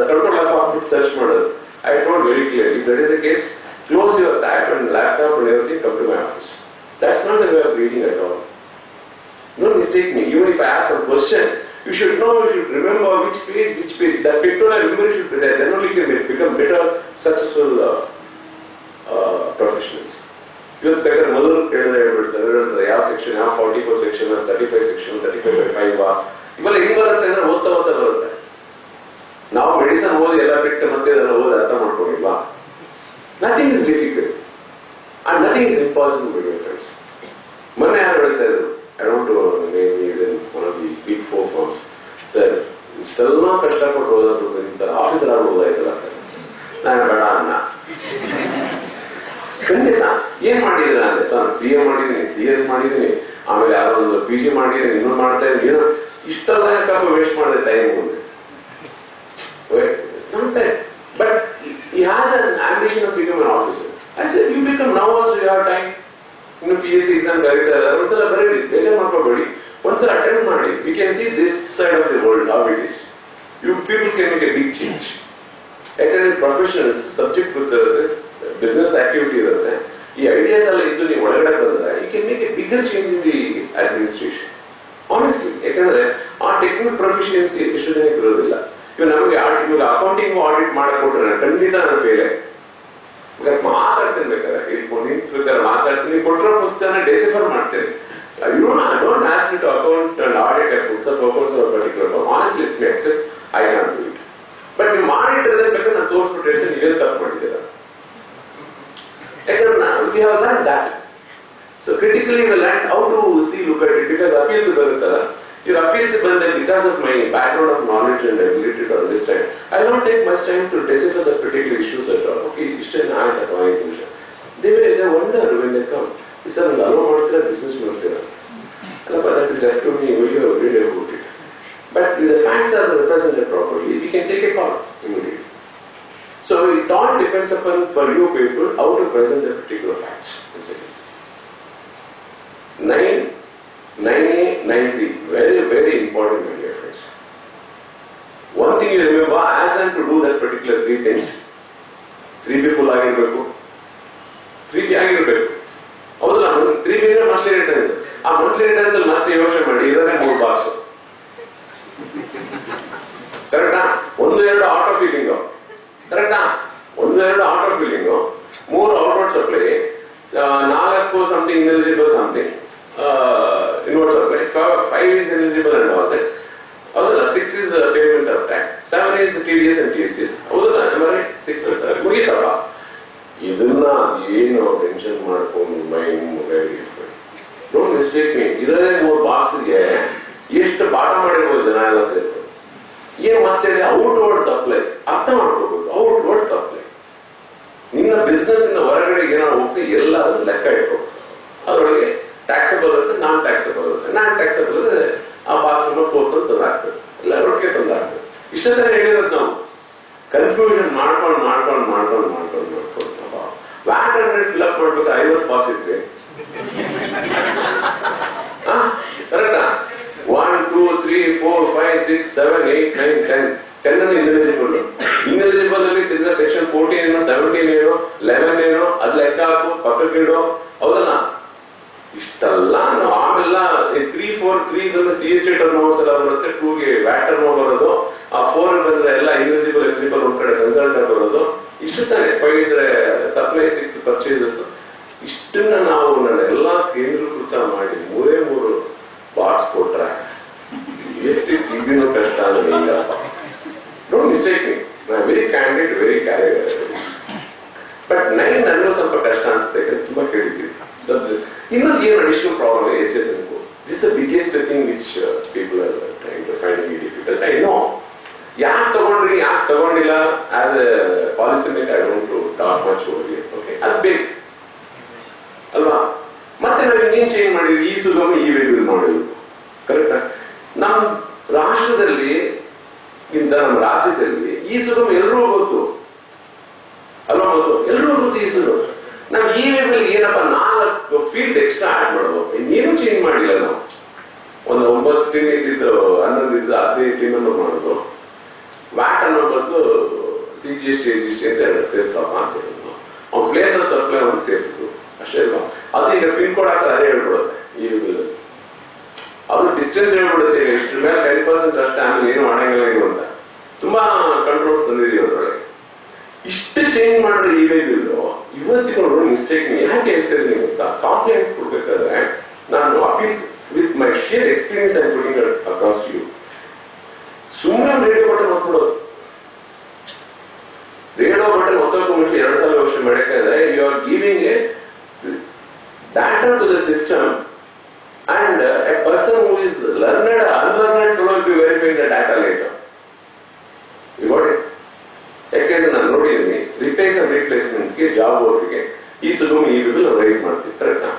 ಕಂಟ್ರೋಲ್ ಆಫ್ ಹಾಕ್ಬಿಟ್ಟು ಸರ್ಚ್ ಮಾಡೋದು. I told very clear, if that is a case, close your tab and laptop and everything, come to my office. That's not the way of reading at all. Don't mistake me. Even if I ask some question, you should know, you should remember which page. That pictorial memory should be there. Then only you can become better, successful professionals. You take a mother, ಯಾವ section, ಯಾವ 44 section, 35 section, 35/5 ಇವೆಲ್ಲ ಹೆಂಗ್ ಬರುತ್ತೆ ಅಂದ್ರೆ ಓದ್ತಾ ಬರುತ್ತೆ. ನಾವು medicine ಓದಿ ಎಲ್ಲ ಬಿಟ್ಟು ಮತ್ತೆ ಅದನ್ನು ಓದಿ ಅರ್ಥ ಮಾಡ್ಕೊಂಡಿಲ್ವಾ? Nothing is difficult and nothing is impossible, my dear friends. ಮೊನ್ನೆ ಯಾರು ಹೇಳ್ತಾ ಇದ್ರು, I don't know the name, is in one of the big 4 firms. Sir ಇಷ್ಟೆಲ್ಲ ಕಷ್ಟಪಟ್ಟು ಓದೋದು ಇಂಥ ಆಫೀಸರ್ ಆಗಿ ಓದಾಯ್ತಲ್ಲ ಸರ್. ನಾನು ಬೇಡ ಅನ್ನ. ಖಂಡಿತ ಏನ್ ಮಾಡಿದ್ರ ಅಂದ್ರೆ ಸರ್, CA ಮಾಡಿದೀನಿ, CS ಮಾಡಿದೀನಿ, ಆಮೇಲೆ ಯಾರೋ ಒಂದು PG ಮಾಡಿದೀನಿ, ಇನ್ನೂ ಮಾಡ್ತಾ ಇದ್ದೀನಿ. ಏನೋ ಇಷ್ಟೆಲ್ಲ ಯಾಕಪ್ಪ ವೇಸ್ಟ್ ಮಾಡಿದೆ ಟೈಮ್ ಮುಂದೆ? It's not that. But he has an ambition of becoming an officer. I said, you become now also, you have time. PSC exam ಬರೀತಾರೆ, ಒಂದ್ಸಲ ಬರೀರಿ, ಬೇಜಾರು ಮಾಡ್ಕೋಬೇಡಿ, ಒಂದ್ಸಲ ಅಟೆಂಡ್ ಮಾಡಿ. We can see this side of the world, how it is. You people can make a big change. ಯಾಕಂದ್ರೆ professionals subject ಗೊತ್ತಿರುತ್ತೆ, business activity ಇರುತ್ತೆ, ಈ ಐಡಿಯಾಸ್ ಎಲ್ಲ ಇದ್ದು ನೀವು ಒಳಗಡೆ ಬಂದ್ರೆ you can make a bigger change in the administration. Honestly, ಯಾಕಂದ್ರೆ ಆ ಟೆಕ್ನಿಕಲ್ ಪ್ರೊಫಿಷಿಯನ್ಸಿ ಎಷ್ಟು ಜನಕ್ಕೆ ಇರೋದಿಲ್ಲ. ಇವಾಗ ನಮಗೆ ಇವಾಗ ಅಕೌಂಟಿಂಗ್ ಆಡಿಟ್ ಮಾಡಿಕೊಟ್ರೆ ಖಂಡಿತ ನಾನು ಫೇಲ್ ಆಗಿ ಮಾತಾಡ್ತೀನಿ, ಬೇಕಾದ್ರೆ ಇಟ್ಕೊಂಡು ನಿಂತ್ಬೇಕಾದ್ರೆ ಮಾತಾಡ್ತೀನಿ, ಕೊಟ್ಟಿರೋ ಪುಸ್ತಕನ ಡೆಸಿಫರ್ ಮಾಡ್ತೇನೆ. Don't ask me to account and audit a books of purpose or a particular firm. Honestly, let me accept, I can't do it. But ನೀವು ಮಾಡಿಟ್ಟಿರೋದೇ ಬೇಕಾದ್ರೆ ನಾನು ತೋರಿಸ್ಬಿಟ್ಟು ನೀವೇ ತಪ್ಪು ಮಾಡಿದ್ದೀರ. ಯಾಕಂದ್ರೆ we have learned that. So critically we learned how to see, look at it, because appeals ಬರುತ್ತಲ್ಲ, your appeals ಬಂದ because of my background of knowledge and ability to understand, I don't take much time to decipher the particular issues at all. Okay, ಇಷ್ಟೇನು ಆಯ್ತು ನಿಮಿಷ. They wonder when they come. Sir ಒಂದು hello ಮಾಡ್ತೀರಾ, dismiss ಮಾಡ್ತೀರಾ? ಅಲ್ಲಪ್ಪ, that is left to me, you read about it. But if the facts are represented properly, we can take a call immediately. So it all depends upon for you people how to present the particular facts. 9A, 9C, very, very important, my dear friends. One thing you remember, ask them to do that particular 3 things. 3B full ಆಗಿರಬೇಕು, 3B ಆಗಿರಬೇಕು. ಹೌದಲ್ಲ, 3B ಅಂದ್ರೆ monthly returns. ಆ monthly returns ಅಲ್ಲಿ ಮತ್ತೆ ಯೋಚನೆ ಮಾಡಿ, ಇದನ್ನೇ 3 ಬಾಕ್ಸ್. ಕರೆಕ್ಟಾ? 1-2 ಆಟೋ ಫೀಲಿಂಗ್, ಕರೆಕ್ಟಾ? 1-2 auto feeling, 3 out inward supply, 4 something ineligible something, inward supply, 5 is eligible and all that. 6 is payment of tax, 7 is TDS and TCS. Am I right? 6 or 7. ಮುಗಿತಲ್ಲ. ಇದನ್ನ ಏನು tension ಮಾಡ್ಕೊಂಡು mind mobile don't mistake me. ಇದೇ 3 ಬಾಕ್ಸ್ಗೆ ಎಷ್ಟು ಪಾಠ ಮಾಡಿರ್ಬೋದು ಜನ ಎಲ್ಲ ಸೇರ್ಕೊಂಡು. ಏನು ಮತ್ತೆ ಔಟ್ವರ್ಡ್ ಸಪ್ಲೈ ಅರ್ಥ ಮಾಡ್ಕೋಬೇಕು. ಔಟ್ವರ್ಡ್ ಸಪ್ಲೈ ನಿನ್ನ ಬಿಸ್ನೆಸ್ ಇಂದ ಹೊರಗಡೆ ಏನೋ ಹೋಗ್ತಾ ಎಲ್ಲ ಅದನ್ನ ಲೆಕ್ಕ ಇಟ್ಕೋಬೇಕು. ಅದರೊಳಗೆ ಟ್ಯಾಕ್ಸಬಲ್ ಇರುತ್ತೆ, ನಾನ್ ಟ್ಯಾಕ್ಸಬಲ್ ಇರುತ್ತೆ. ನಾನ್ ಟ್ಯಾಕ್ಸಬಲ್ ಇದ್ರೆ ಆ ಬಾಕ್ಸ್ ನಂಬರ್ 4 ತಂದು ಹಾಕ್ಬೇಕು, ಇಲ್ಲ ರೊಟ್ಟಿಗೆ ತಂದು ಹಾಕ್ಬೇಕು. ಇಷ್ಟ ತರ ಹೇಳಿರೋದು ನಾವು. ಕನ್ಫ್ಯೂಷನ್ ಮಾಡ್ಕೊಂಡು ವ್ಯಾಟ್ ಹಂಡ್ರೆಡ್ ಫಿಲ್ ಅಪ್ ಮಾಡ್ಬೇಕು. 50 ಬಾಕ್ಸ್ ಇದ್ರೆ ಕರೆಕ್ಟಾ? 1 2 3 4 5 6 7 8 9 10 10 ಅನ್ನು ಇನ್ಎಲಿಜಿಬಲ್ ಅಲ್ಲಿ ತಿರ್ಗಾ ಸೆಕ್ಷನ್ 14 ಏನೋ 17 ಏನೋ 11 ಏನೋ ಅದ್ ಲೆಕ್ಕ ಹಾಕು, ಪಕ್ಕಕ್ಕೆ ಇಡೋ. ಹೌದಲ್ಲ? ಇಷ್ಟೆಲ್ಲ ನಾವು ಆಮೆಲ್ಲ 3 4 3 ಇದನ್ನ CST ಟರ್ನ್ ಓವರ್ಸ್ ಎಲ್ಲ ಬರುತ್ತೆ, 2ಗೆ ವ್ಯಾಟ್ ಟರ್ನ್ ಓವರ್ ಬರೋದು, ಆ 4 ಬಂದ್ರೆ ಎಲ್ಲ ಎಲಿಜಿಬಲ್ ಒಂದ್ ಕಡೆ ಕನ್ಸಲ್ಟ್ ಬರೋದು. ಇಷ್ಟು ತಾನೆ. 5 ಇದ್ರೆ ಸಪ್ಲೈ, 6 ಪರ್ಚೇಸಸ್. ಇಷ್ಟನ್ನ ನಾವು ನನ್ನ ಎಲ್ಲಾ ಕೇಂದ್ರೀಕೃತ ಮಾಡಿ 3 ಬಾಕ್ಸ್ ಕೊಟ್ರೆ ಎಷ್ಟು ಈಗಿನ ಕಷ್ಟ ಇಲ್ಲ. Don't mistake me, very candid, very carrier. But 9 ನನಗೂ ಸ್ವಲ್ಪ ಕಷ್ಟ ಅನ್ಸುತ್ತೆ, ತುಂಬಾ ಕೇಳಿದ್ದೀವಿ ಸಬ್ಜೆಕ್ಟ್. ಇನ್ನೊಂದು ಏನು ಅಡಿಷನಲ್ ಪ್ರಾಬ್ಲಮ್ HS ಅನ್ಕೋ. This the biggest thing which people are trying to find it difficult. I know ಯಾಕೆ ತಗೊಂಡ್ರಿ, ಯಾಕೆ ತಗೊಂಡಿಲ್ಲ. As a policy maker I don't to talk much over here. Okay, ಅದು ಬೇಕು ಅಲ್ವಾ? ಮತ್ತೆ ನಾವು ಇನ್ನೇನು ಚೇಂಜ್ ಮಾಡಿದ್ವಿ, ಈ ಸುಗಮ ಈ ವೇಗಲ್ ಮಾಡಿದ್ವಿ. ಕರೆಕ್ಟಾ? ನಮ್ಮ ರಾಷ್ಟ್ರದಲ್ಲಿ ನಮ್ಮ ರಾಜ್ಯದಲ್ಲಿ ಈ ಸುಗಮ ಎಲ್ಲರೂ ಗೊತ್ತು ಅಲ್ವಾ? ಎಲ್ಲರೂ ಗೊತ್ತು ಈ ಸುಗಮ. ನಾವು ಈ ವೇಗಲ್ ಏನಪ್ಪ 4 ಫೀಲ್ಡ್ ಎಕ್ಸ್ಟ್ರಾ ಆಡ್ ಮಾಡೋದು, ಇನ್ನೇನು ಚೇಂಜ್ ಮಾಡಿಲ್ಲ. ನಾವು ಒಂದು 9 ಟಿನ್ ಇದ್ದಿದ್ದು 11 ಇದ್ದು 15 ಟಿನ್ ಅನ್ನು ಮಾಡೋದು. ವ್ಯಾಟ್ ಅನ್ನೋ ಬದಲು CGST SGST ಅಂತ 2 ಸೇರ್ಸಪ್ಪ ಅಂತ ಹೇಳಿದ್ನು. ಅವ್ನು ಪ್ಲೇಸ್ ಆಫ್ ಸಪ್ಲೈ ಒಂದು ಸೇರಿಸಿದ್ರು ಅಷ್ಟೇ ಅಲ್ವಾ? ಅದು ಈಗ ಪಿನ್ ಕೋಡ್ ಹಾಕಿದ್ರೆ ಅದೇ ಹೇಳ್ಬಿಡುತ್ತೆ. ಈ ಅದು ಡಿಸ್ಟೆನ್ಸ್ ಹೇಳ್ಬಿಡುತ್ತೆ, ಇಷ್ಟ್ರ ಮೇಲೆ 10% ಅಷ್ಟೇ, ಆಮೇಲೆ ಏನು ಮಾಡಂಗಿಲ್ಲ ಇದು ಅಂತ. ತುಂಬಾ ಕಂಟ್ರೋಲ್ಸ್ ತಂದಿದೀವಿ ಅದ್ರೊಳಗೆ. ಇಷ್ಟು ಚೇಂಜ್ ಮಾಡಿದ್ರೆ ಈಗ ಇವತ್ತಿಗೂ ಮಿಸ್ಟೇಕ್ ಯಾಕೆ ಹೇಳ್ತಿದ್ದೀನಿ ಗೊತ್ತಾ? ಕಾಂಪ್ಲೇಂಟ್ಸ್ ಕೊಡ್ಬೇಕಾದ್ರೆ ನಾನು appeals with my share experience I putting across you. ಸುಮ್ಮನೆ ರೇಡಿಯೋ ಬಟನ್ ಒತ್ಬಿಡೋದು. ರೇಡಿಯೋ ಬಟನ್ ಒತ್ತೋಕ್ಕೂ ಮುಂಚೆ 2 ಸಲ ಯೋಚನೆ ಮಾಡಬೇಕಾದ್ರೆ you are giving a data to the system and a person who is learned unlearned fellow will be verifying the data later. You got it? ಯಾಕೆಂದ್ರೆ ನಾನು ನೋಡಿದ್ದೀನಿ ರಿಪ್ಲೇಸ್ ಅಂಡ್ ರಿಪ್ಲೇಸ್ಮೆಂಟ್ಸ್ಗೆ ಜಾಬ್ ಅವರಿಗೆ ಈ ಸುಗಮ ಈ ವಿಲ್ ರೈಸ್ ಮಾಡ್ತೀವಿ. ಕರೆಕ್ಟಾ?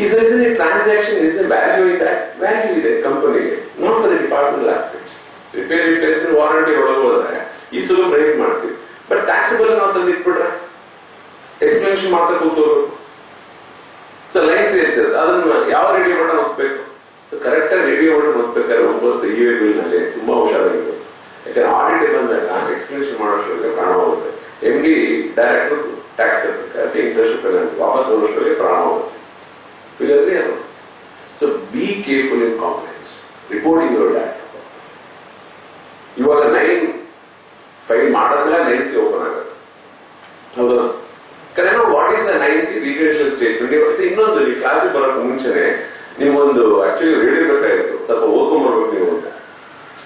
Is there a transaction, is there value in that? Value ಇದೆ ಕಂಪನಿಗೆ, not for the departmental aspects. Repair replacement warranty ಒಳಗೆ ಹೋದ್ರೆ ಈ ಸುಗಮ ರೈಸ್ ಮಾಡ್ತೀವಿ. ಬಟ್ ಟ್ಯಾಕ್ಸಬಲ್ ನಾವು ತಂದು ಇಟ್ಬಿಟ್ರೆ ಎಕ್ಸ್ಪ್ಲನೇಷನ್ ಮಾಡ್ತಾ ಕೂತೋರು. ಸೊ ಲೈನ್ಸ್ ಇರ್ತದೆ, ಅದನ್ನ ಯಾವ ರೇಡಿಯೋ ಬಟನ್ ಒತ್ತಬೇಕು? ಸೊ ಕರೆಕ್ಟಾಗಿ ರೇಡಿಯೋ ಬಟನ್ ಒತ್ತಬೇಕಾದ್ರೆ 9 ಈ ವೇಗಲ್ನಲ್ಲಿ ತುಂಬಾ ಹುಷಾರಾಗಿರ್ಬೇಕು. ಯಾಕಂದ್ರೆ ಆಡಿಟ್ ಬಂದಾಗ ಎಕ್ಸ್ಪ್ಲನೇಷನ್ ಮಾಡೋಷ್ಟರಲ್ಲಿ ಪ್ರಾಣ ಹೋಗುತ್ತೆ. MD ಡೈರೆಕ್ಟರ್ ಟ್ಯಾಕ್ಸ್ ಕಟ್ಟಬೇಕು, ಇಂಟ್ರೆಸ್ಟ್ ಪೇಮೆಂಟ್ ವಾಪಸ್ ಬರೋಷ್ಟರಲ್ಲಿ ಪ್ರಾಣ ಹೋಗುತ್ತೆ. So be careful in compliance, reporting your data. ಇವಾಗ 9 ಫೈಲ್ ಮಾಡಿದ್ಮೇಲೆ 9C ಓಪನ್ ಆಗುತ್ತೆ. ಹೌದಾ? Correct. What is the 9C regression statement? ಇನ್ನೊಂದು ಈ ಕ್ಲಾಸಿಗೆ ಬರೋಕ್ಕೆ ಮುಂಚೆನೆ ನಿಮ್ಗೊಂದು ಆಕ್ಚುಲಿ ರೇಡಿಯೋ ಬೇಕಾಗಿತ್ತು, ಸ್ವಲ್ಪ ಓದ್ಕೊಂಡ್ಬರ್ಬೇಕು ನೀವು ಅಂತ.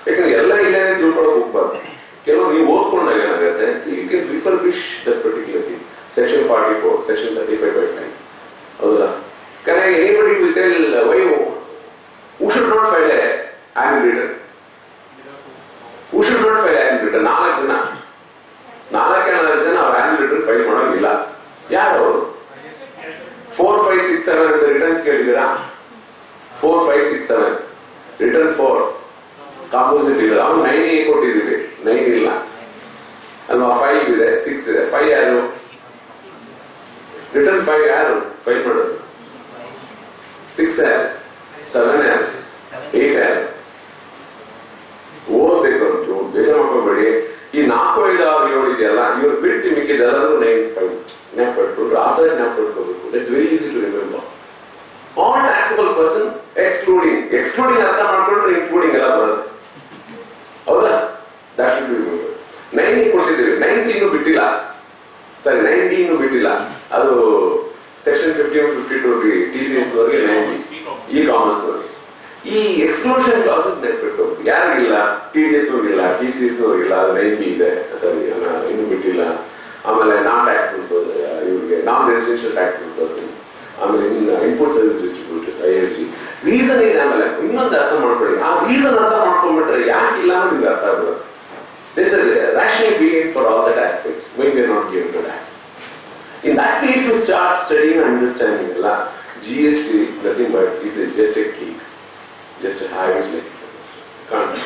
ಯಾಕಂದ್ರೆ ಎಲ್ಲ ಇಲ್ಲೇನೆ ತಿಳ್ಕೊಳಕ್ ಹೋಗ್ಬಾರ್ದು. ಕೆಲವು ನೀವು ಓದ್ಕೊಂಡಾಗ ಏನಾಗುತ್ತೆ, you can refurbish that particular thing. Section 44, section 35/5. ಹೌದಾ? Can anybody will tell why who should not file a annual return? Who should not file annual return? 4 ಜನ ಅವ್ರ annual return ಫೈಲ್ ಮಾಡೋಂಗಿಲ್ಲ. ಯಾರು ಅವರು? 4, 5, 6, 7 ಅಂತ ರಿಟರ್ನ್ಸ್ ಕೇಳಿದ್ದೀರಾ? 4, 5, 6, 7 ರಿಟರ್ನ್ 4 ಕಾಂಪೋಸಿಟ್ ಇಲ್ಲ. ಅವ್ನು 9 ಕೊಟ್ಟಿದ್ದೀವಿ, 9 ಇಲ್ಲ ಅಲ್ವಾ? 5 ಇದೆ, 6 ಇದೆ. 5 ಯಾರು? ರಿಟರ್ನ್ 5 ಯಾರು ಫೈಲ್ ಮಾಡೋದು? 6 ಯಾರು? 7 ಯಾರು? 8 ಯಾರು? ಓದ್ಬೇಕು ಅಂತ ಬೇಜಾರು ಮಾಡ್ಕೋಬೇಡಿ. ಈ 4, 5, 6, 7 ಇದೆಯಲ್ಲ, ಇವ್ರು ಬಿಟ್ಟು ಮಿಕ್ಕಿದೆಲ್ಲರೂ 9, 5 ಜ್ಞಾಪಕಟ್ಟು ಆತರ ಜ್ಞಾಪಕಟ್ಕೋಬೇಕು. It's very easy to remember. All taxable person excluding ಅರ್ಥ ಮಾಡ್ಕೊಂಡ್ರೆ ಇನ್ಕ್ಲೂಡಿಂಗ್ ಎಲ್ಲ ಬರುತ್ತೆ. ಹೌದಾ? That should be remember. 9 ಕೊಡ್ಸಿದ್ದೀವಿ, 9C ಇನ್ನೂ ಬಿಟ್ಟಿಲ್ಲ, ಸರಿ 9D ಇನ್ನೂ ಬಿಟ್ಟಿಲ್ಲ. ಅದು 90 TCS ವರೆಗೆ 90 e-commerce ವರೆಗೆ ಈ ಎಕ್ಸ್ಕ್ಲೂಷನ್ ಕ್ಲಾಸಸ್ ನೆಟ್ಬಿಟ್ಟು ಯಾರಿಗಿಲ್ಲ TDS ನವ್ರಿಗಿಲ್ಲ TCS ನವ್ರಿಗಿಲ್ಲ 90 ಇದೆ ಸರಿ ಇನ್ನು ಬಿಟ್ಟಿಲ್ಲ ಆಮೇಲೆ ನಾನ್ ಟ್ಯಾಕ್ಸ್ ಇವ್ರಿಗೆ ನಾನ್ ರೆಸಿಡೆನ್ಷಿಯಲ್ ಟ್ಯಾಕ್ಸ್ ಪರ್ಸನ್ಸ್ ಆಮೇಲೆ input service distributors ISD reason ಇದೆ ಆಮೇಲೆ ಇನ್ನೊಂದು ಅರ್ಥ ಮಾಡ್ಕೊಳ್ಳಿ ಆ ರೀಸನ್ ಅರ್ಥ ಮಾಡ್ಕೊಂಡ್ಬಿಟ್ರೆ ಯಾಕೆ ಇಲ್ಲ ಅನ್ನೋದು ನಿಮ್ಗೆ ಅರ್ಥ ಆಗ್ಬೋದು there's a rational being for all that aspects when we are not given to that in that way if you start studying and understanding GST nothing but it's just a key just a habit like can't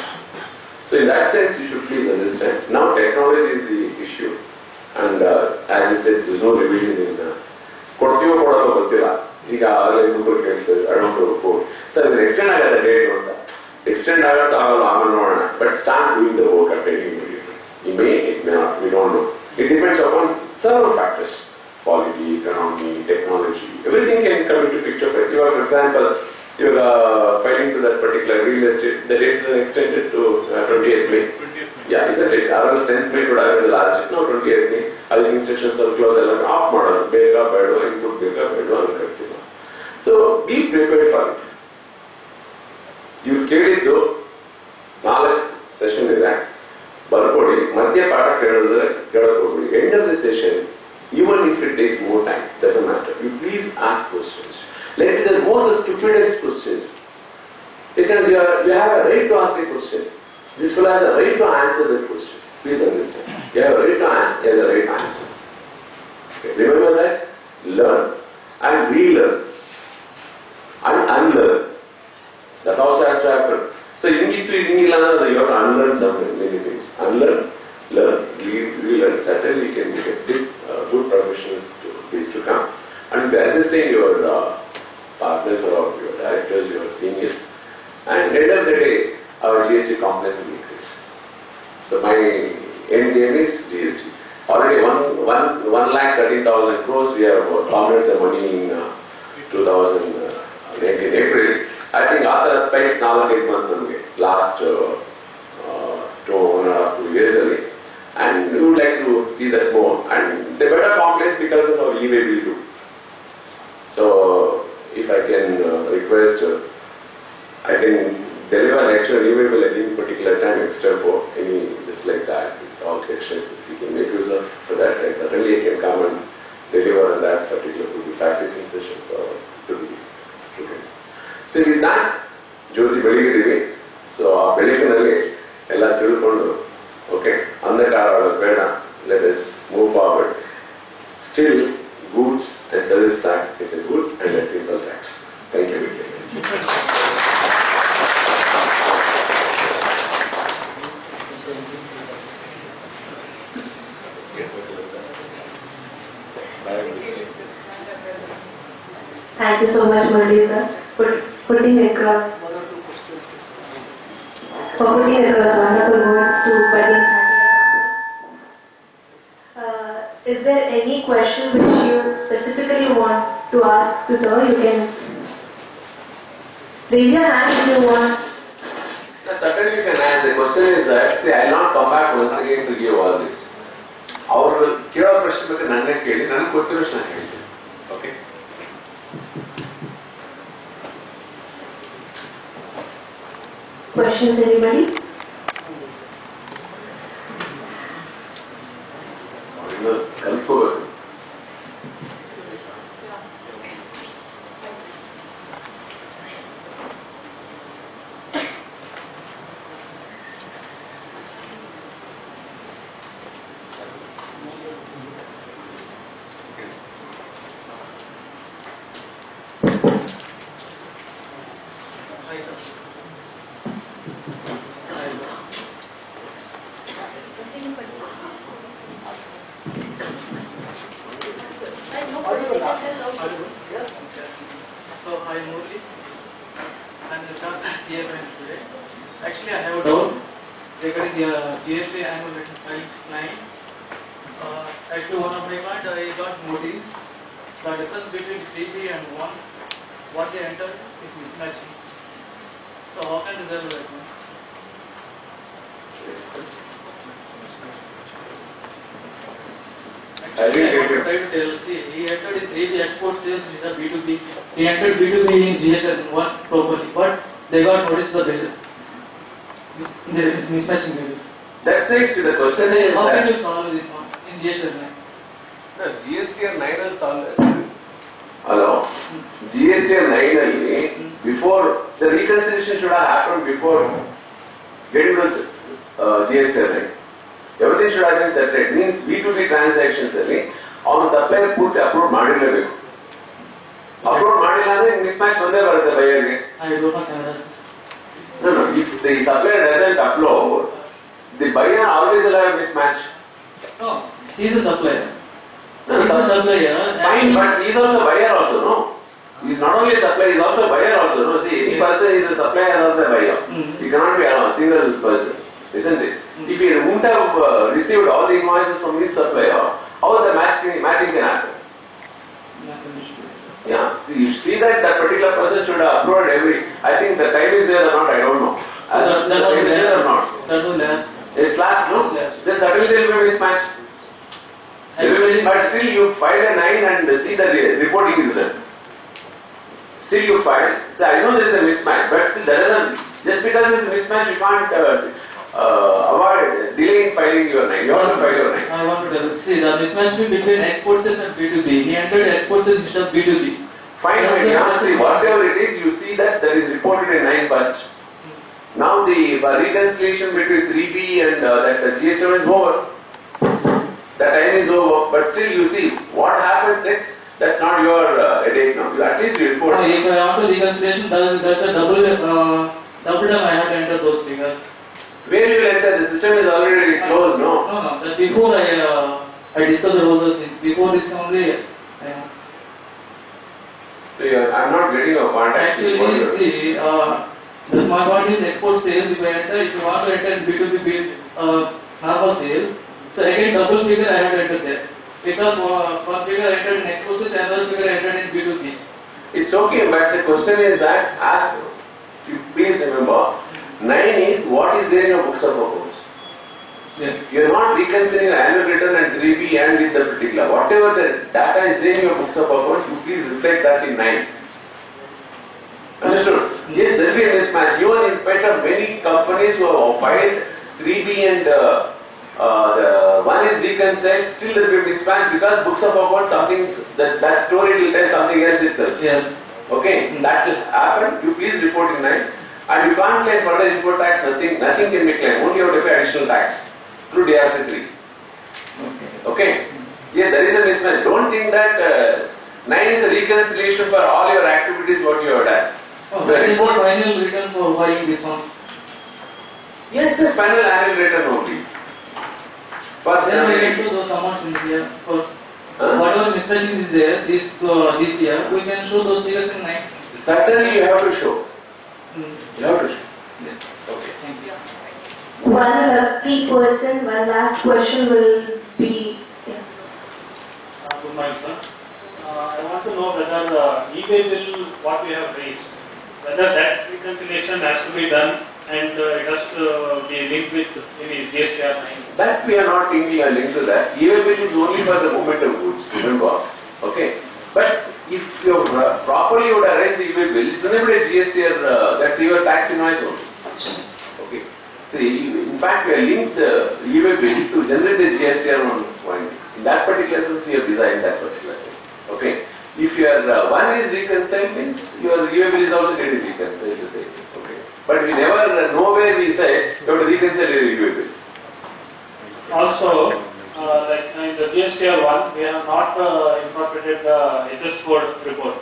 so in that sense you should please understand now technology is the issue and as I said there's no revision in ಕೊಡ್ತೀವೋ ಕೊಡೋದು ಗೊತ್ತಿಲ್ಲ ಈಗ ಆಗಲೇ ಇನ್ನೊಬ್ಬರು ಕೇಳ್ತಾರೆ I don't know report sir ಇದು extend ಆಗುತ್ತೆ date ಅಂತ extend ಆಗುತ್ತೋ ಆಗಲ್ಲ ಆಮೇಲೆ ನೋಡೋಣ but start doing the work at taking difference it may not we don't know it depends upon several factors quality economy technology everything can come into picture you are for example you are filing to that particular real estate the dates are extended to 28th May yeah isn't it around 10th May would have been the last date now 28th May all instructions are close ಎಲ್ಲ of ಮಾಡೋದು ಬೇಗ ಬೇಡ input ಬೇಗ ಬೇಡ ಅಂತ ಹೇಳ್ತೀವಿ so be prepared for it you ಕೇಳಿದ್ದು 4 session ಇದೆ ಬರ್ಕೊಡಿ ಮಧ್ಯ ಪಾಠ ಕೇಳಿದ್ರೆ ಕೇಳೋಕೆ end of the session even if it takes more time doesn't matter you please ask questions let it be the most stupidest questions because you have a right to ask a question this fellow has a right to answer that question please understand you have a right to ask he has a right to answer okay. Remember that learn and relearn and unlearn that also has to happen so you have to unlearn some many things unlearn learn relearn certainly you can get good professionals to please to come and be assisting your partners or your directors your seniors and at the end of the day our GST compliance will increase so my end game is GST already 1,13,000 crores we have accounted the money in 2019 April I think after spikes now 8 months last 2.5 years ago and we would like to see that more and the better compliance because of our e-way bill too so if I can request I can deliver lecture e-way bill at any particular time extra for any just like that with all sections if you can make use of for that I certainly can come and deliver on that particular to the practicing sessions or to the students so with that ಜ್ಯೋತಿ ಬೆಳಗಿದ್ದೀವಿ so ಆ ಬೆಳಕಿನಲ್ಲಿ ಎಲ್ಲ ತಿಳ್ಕೊಂಡು okay ಅಂಧಕಾರ ಬೇಡ let us move forward still goods and service tax it's a good and a simple tax thank you Thank you so much Murali sir for putting across wonderful words to budding chartered accountants. Is there any question which you specifically want to ask to sir? You can raise your hand if you want. No, certainly you can ask. The question is that, see, I will not come back once again to give all this. ಅವರು ಕೇಳೋ ಪ್ರಶ್ನೆ ಬಗ್ಗೆ ನನ್ನ ಕೇಳಿ ನನಗೆ ಗೊತ್ತಿರೋ ನಾನು ಹೇಳ್ತೀನಿ okay Questions anybody? ಕಲ್ತ್ಕೋಬೇಕು So hi Murli, I'm the CFM today. Actually, I have a doubt regarding the GST annual return file 9. Actually, one of my client I got notice the difference between 3 and 1, what they enter is mismatching. So how can resolve that one? I didn't I get want to you. try to tell, see, he entered in 3B export sales in the B2B. He entered B2B in GS1 properly, but they got noticed the better. This is mismatching maybe. That's right. See, the So question then is how can that you solve this one in GS9? No, GSTR 9 will solve this. hello, GST 9 ಅಲ್ಲಿ before the reconciliation should have happened before getting to GST 9. Everything should have been separate. Means B2B transactions ಅಲ್ಲಿ ಅವನು supplier ಪೂರ್ತಿ upload ಮಾಡಿರಲೇಬೇಕು. Upload ಮಾಡಿಲ್ಲ ಅಂದ್ರೆ mismatch ಬಂದೇ ಬರುತ್ತೆ ಬೈಯರ್ಗೆ. I don't know Canada, sir. No, if the supplier doesn't upload, the buyer always will have a mismatch. No, he is a supplier. No, He is a supplier. fine, but he is also a buyer also, no? He is not only a supplier, he is also a buyer also, no? See, any person is a supplier and also a buyer. He cannot be a single person, isn't it? If he wouldn't have received all the invoices from his supplier, how the matching can happen? Yeah, see, you see that particular person should have uploaded every. I think the time is there or not, I don't know. As That the was time is there or not? That was lapse. It's lapsed, no? It's lapsed. Then suddenly there will be a mismatch. But still you file a 9 and see the reporting is done. Still you file. So I know there is a mismatch, but still that doesn't. Just because there is a mismatch, you can't avoid delay in filing your 9. You have to file your 9. I want to tell you, see, the mismatch between export sales and B2B. He entered export sales instead of B2B. Fine, That's fine. the- Yeah, that's see, the- whatever it is, you see that is reported in 9 first. Now the reconciliation between 3B and that GSM is over. The time is over, but still you see what happens next. That's not your headache now. You, at least you report. Now, if I want to reconciliation, that's a double time I have to enter those figures. Where you will enter, the system is already closed, no? No, no, that before I discuss all those things. Before this only, So I'm not getting your point actually. What actually, you're- see, the small point is export sales. If you want to enter in B2B normal sales, so again double figure I have to enter there. Because one figure entered in export sales, another figure entered in B2B. It's okay, but the question is that, ask, you please remember, 9 is what is there in your books of accounts. Yeah. You are not reconciling your annual return and 3B and with the particular. Whatever the data is there in your books of accounts, you please reflect that in 9. Understood? Yes, there will be a mismatch. Even in spite of many companies who have filed 3B and the one is reconciled, still there will be a mismatch because books of accounts, something that story will tell something else itself. Yes. Okay, that will happen. You please report in 9. And you can't claim further import tax, nothing can be claimed. Only you have to pay additional tax through DRC 3. Okay. Okay? Yeah, there is a mismatch. Don't think that 9 is a reconciliation for all your activities what you have done. Oh, The that is the report- final return for buying this one. Yeah, it's a final annual return only. For Then we get example, to those amounts in here for Huh? whatever mismatching is there this year, we can show those figures in 9. certainly you have to show. You have to show. Yeah. Okay. Thank you. One lucky person, one last question will be. Yeah. Good morning, sir. I want to know whether eBay bill, what we have raised, whether that reconciliation has to be done and it has to be linked with maybe GSTR 9. That we are not thinking a link to that. Even it is only for the movement of goods, remember. Okay. But if you properly would have raised the e-way bill, it's only a GSTR, that's your tax invoice only. Okay. See, in fact, we have linked the e-way bill to generate the GSTR on point. In that particular sense, we have designed that particular thing. Okay. If your one is reconciled, means your e-way bill is also getting reconciled the same. Okay. But we never, nowhere we say you have to reconcile your e-way bill. Also, like in the GSTR 1, we have not incorporated the HS code report.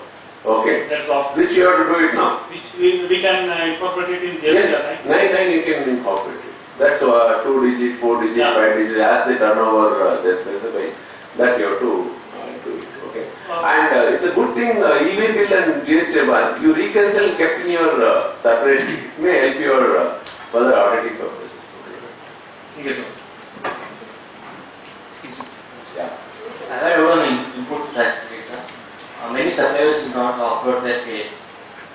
Okay. That's all. Which you have to do it now. Which we can incorporate it in Yes, GSTR 9. 9 you can incorporate it. That's 2 digit, 4 digit, Yeah. 5 digit, as the turnover they specify, that you have to do it. Okay. And it's a good thing, e-way bill and GST1, you reconcile kept in your separate, it may help your further auditing purposes. Okay. Thank you, sir. Yeah. I heard about an input tax rate, sir. Many suppliers do not upload their sales,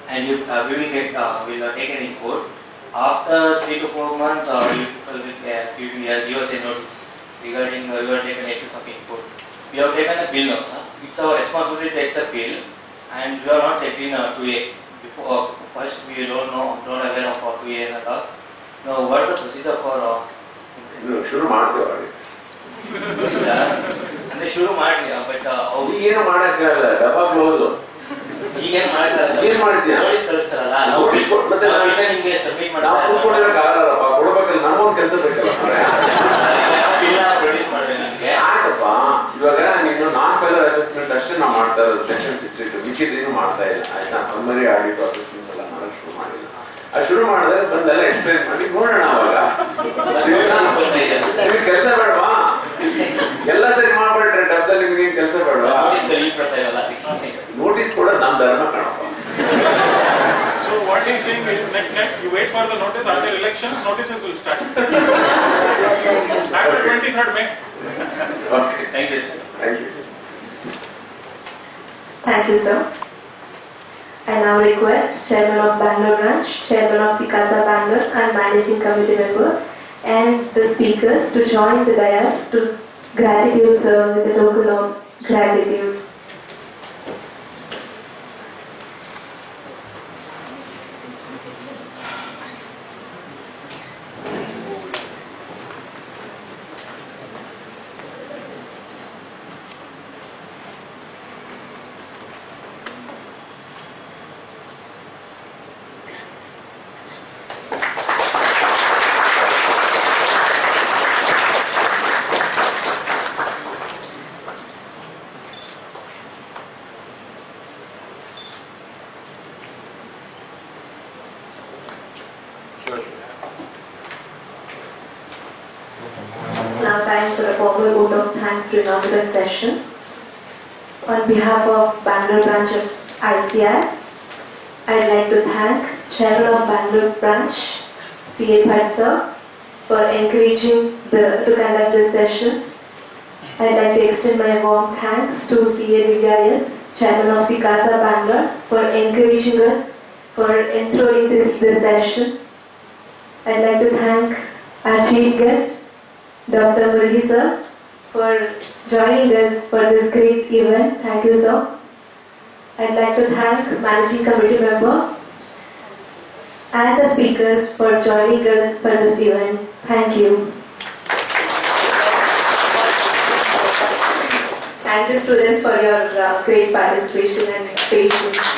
and we will take an input. After 3 to 4 months, you will give us a notice regarding you have taken excess of input. we have taken a bill now, sir. It's our responsibility to take the bill, and we are not checking 2A. Before, first we don't aware of 2A and all. Now, what's the procedure for? ಶುರು ಮಾಡ್ತೀವಿ sir ಅಂದ್ರೆ ಶುರು ಮಾಡಿ but ಈಗೇನು ಮಾಡಕ್ಕಾಗಲ್ಲ, ಡಬ್ಬಾ close. ಈಗೇನು ಮಾಡಕ್ಕಾಗಲ್ಲ. ಏನ್ ಮಾಡ್ತೀಯ? ನೋಟಿಸ್ ಕಳಿಸ್ತಾರಲ್ಲ, ನೋಟಿಸ್ ಮತ್ತೆ ನಿಮ್ಗೆ ಸಬ್ಮಿಟ್ ನಾವು ಕೂತ್ಕೊಳ್ಳೋಕ್ಕಾಗಲ್ಲಪ್ಪ, ಕೊಡ್ಬೇಕಲ್ಲ, ನಮಗೊಂದು ಕೆಲಸ ಬೇಕಲ್ಲ. ಪ್ರೊಡ್ಯೂಸ್ ಮಾಡ್ಬೇಕು ನನಗೆ. ಆಯ್ತಪ್ಪ, ಇವಾಗ ನೀನು ನಾನ್ ಫೈಲರ್ ಅಸೆಸ್ಮೆಂಟ್ ಅಷ್ಟೇ ನಾವು ಮಾಡ್ತಾ ಇರೋದು ಸೆಕ್ಷನ್ 62, ಮಿಕ್ಕಿದೇನು ಮಾಡ್ತಾ ಇಲ್ಲ. ಆಯ್ತಾ, ಸಮ್ಮರಿ ಆಡಿಟ್ ಅಸೆಸ್ಮೆಂಟ್ಸ್ ಎಲ್ಲ ಮಾಡಕ್ ಶುರು ಮಾಡಿಲ್ಲ. ಅದು ಶುರು ಮಾಡಿದ್ರೆ ಬಂದೆಲ್ಲ ಎಕ್ಸ್ಪ್ಲೈನ್ ಮಾಡಿ ನೋಡೋಣ. ಅವಾಗ ನಿಮ್ಗೆ ಕೆಲಸ ಬೇಡವಾ? ಎಲ್ಲ ಸರಿ ಮಾಡ್ಬಿಟ್ರೆ ಡಬ್ಬದಲ್ಲಿ ನಿಮ್ಗೆ ಕೆಲಸ ಬೇಡವಾ? ನೋಟಿಸ್ ಕೂಡ ನಮ್ಮ ಧರ್ಮ ಕಾಣಪ್ಪ. So what he is saying is that you wait for the notice until elections, notices will start. After 23rd May. Okay. Thank you. Thank you. Thank you, sir. I now request Chairman of Bangalore Branch, Chairman of Sikasa Bangalore and Managing Committee member and the speakers to join the dais to gratitude sir with a token of gratitude. It's now time for a formal vote of thanks to inaugural session. On behalf of Bangalore branch of ICI, I'd like to thank Chairman of Bangalore branch, C.A. Bhatt sir, for encouraging to conduct this session. I'd like to extend my warm thanks to C.A. Divya, Chairman of Sikasa Bangalore, for encouraging us, for enthralling this session. I'd like to thank our chief guest, Dr. Murli sir, for joining us for this great event. Thank you, sir. I'd like to thank Managing Committee member and the speakers for joining us for this event. Thank you. Thank you, students, for your great participation and patience.